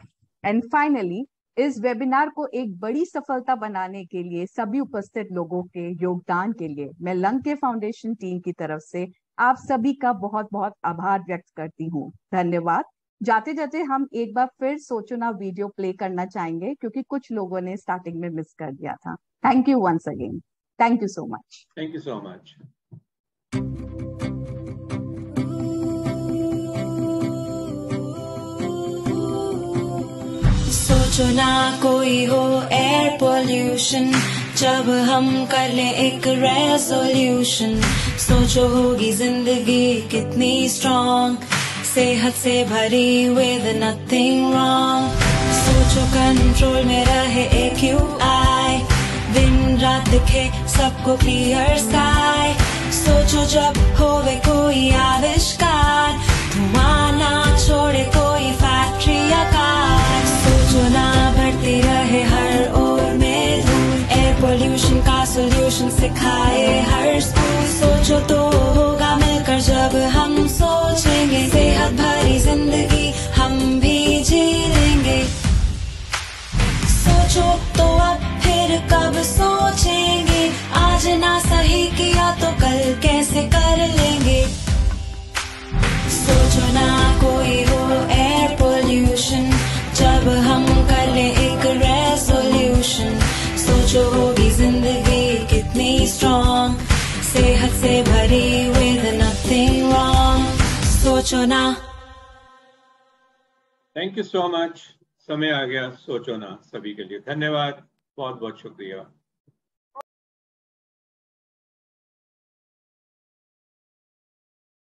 And finally इस वेबिनार को एक बड़ी सफलता बनाने के लिए सभी उपस्थित लोगों के योगदान के लिए मैं लंग केयर फाउंडेशन टीम की तरफ से आप सभी का बहुत बहुत आभार व्यक्त करती हूँ। धन्यवाद। जाते जाते हम एक बार फिर सोचो ना वीडियो प्ले करना चाहेंगे, क्योंकि कुछ लोगों ने स्टार्टिंग में मिस कर दिया था. Thank you once again. Thank you so much. Thank you so much. सोचो ना कोई हो एयर पोल्यूशन, जब हम कर ले एक रेजोल्यूशन. सोचो होगी जिंदगी कितनी स्ट्रॉन्ग, सेहत से भरी with nothing wrong. सोचो कंट्रोल में रहे AQI, दिन रात दिखे सबको क्लियर स्काई. सोचो जब होवे कोई आविष्कार, धुआं ना छोड़े कोई फैक्ट्री या कार. सोचो ना बढ़ती रहे हर ओर में धूल, एयर पोल्यूशन का सोल्यूशन सिखाए हर स्कूल. सोचो तो होगा मिलकर जब हम सोचेंगे, सेहत भरी जिंदगी हम भी जी लेंगे. सोचो तो अब फिर कब सोचेंगे, आज ना सही किया तो कल कैसे कर लेंगे. सोचो ना कोई हो एयर पोल्यूशन, जब हम कर ले एक रेजोल्यूशन. सोचो होगी जिंदगी कितनी स्ट्रॉन्ग, सेहत से भरी with nothing wrong. सोचो ना. Thank you so much. समय आ गया सोचो ना सभी के लिए. धन्यवाद, बहुत बहुत शुक्रिया.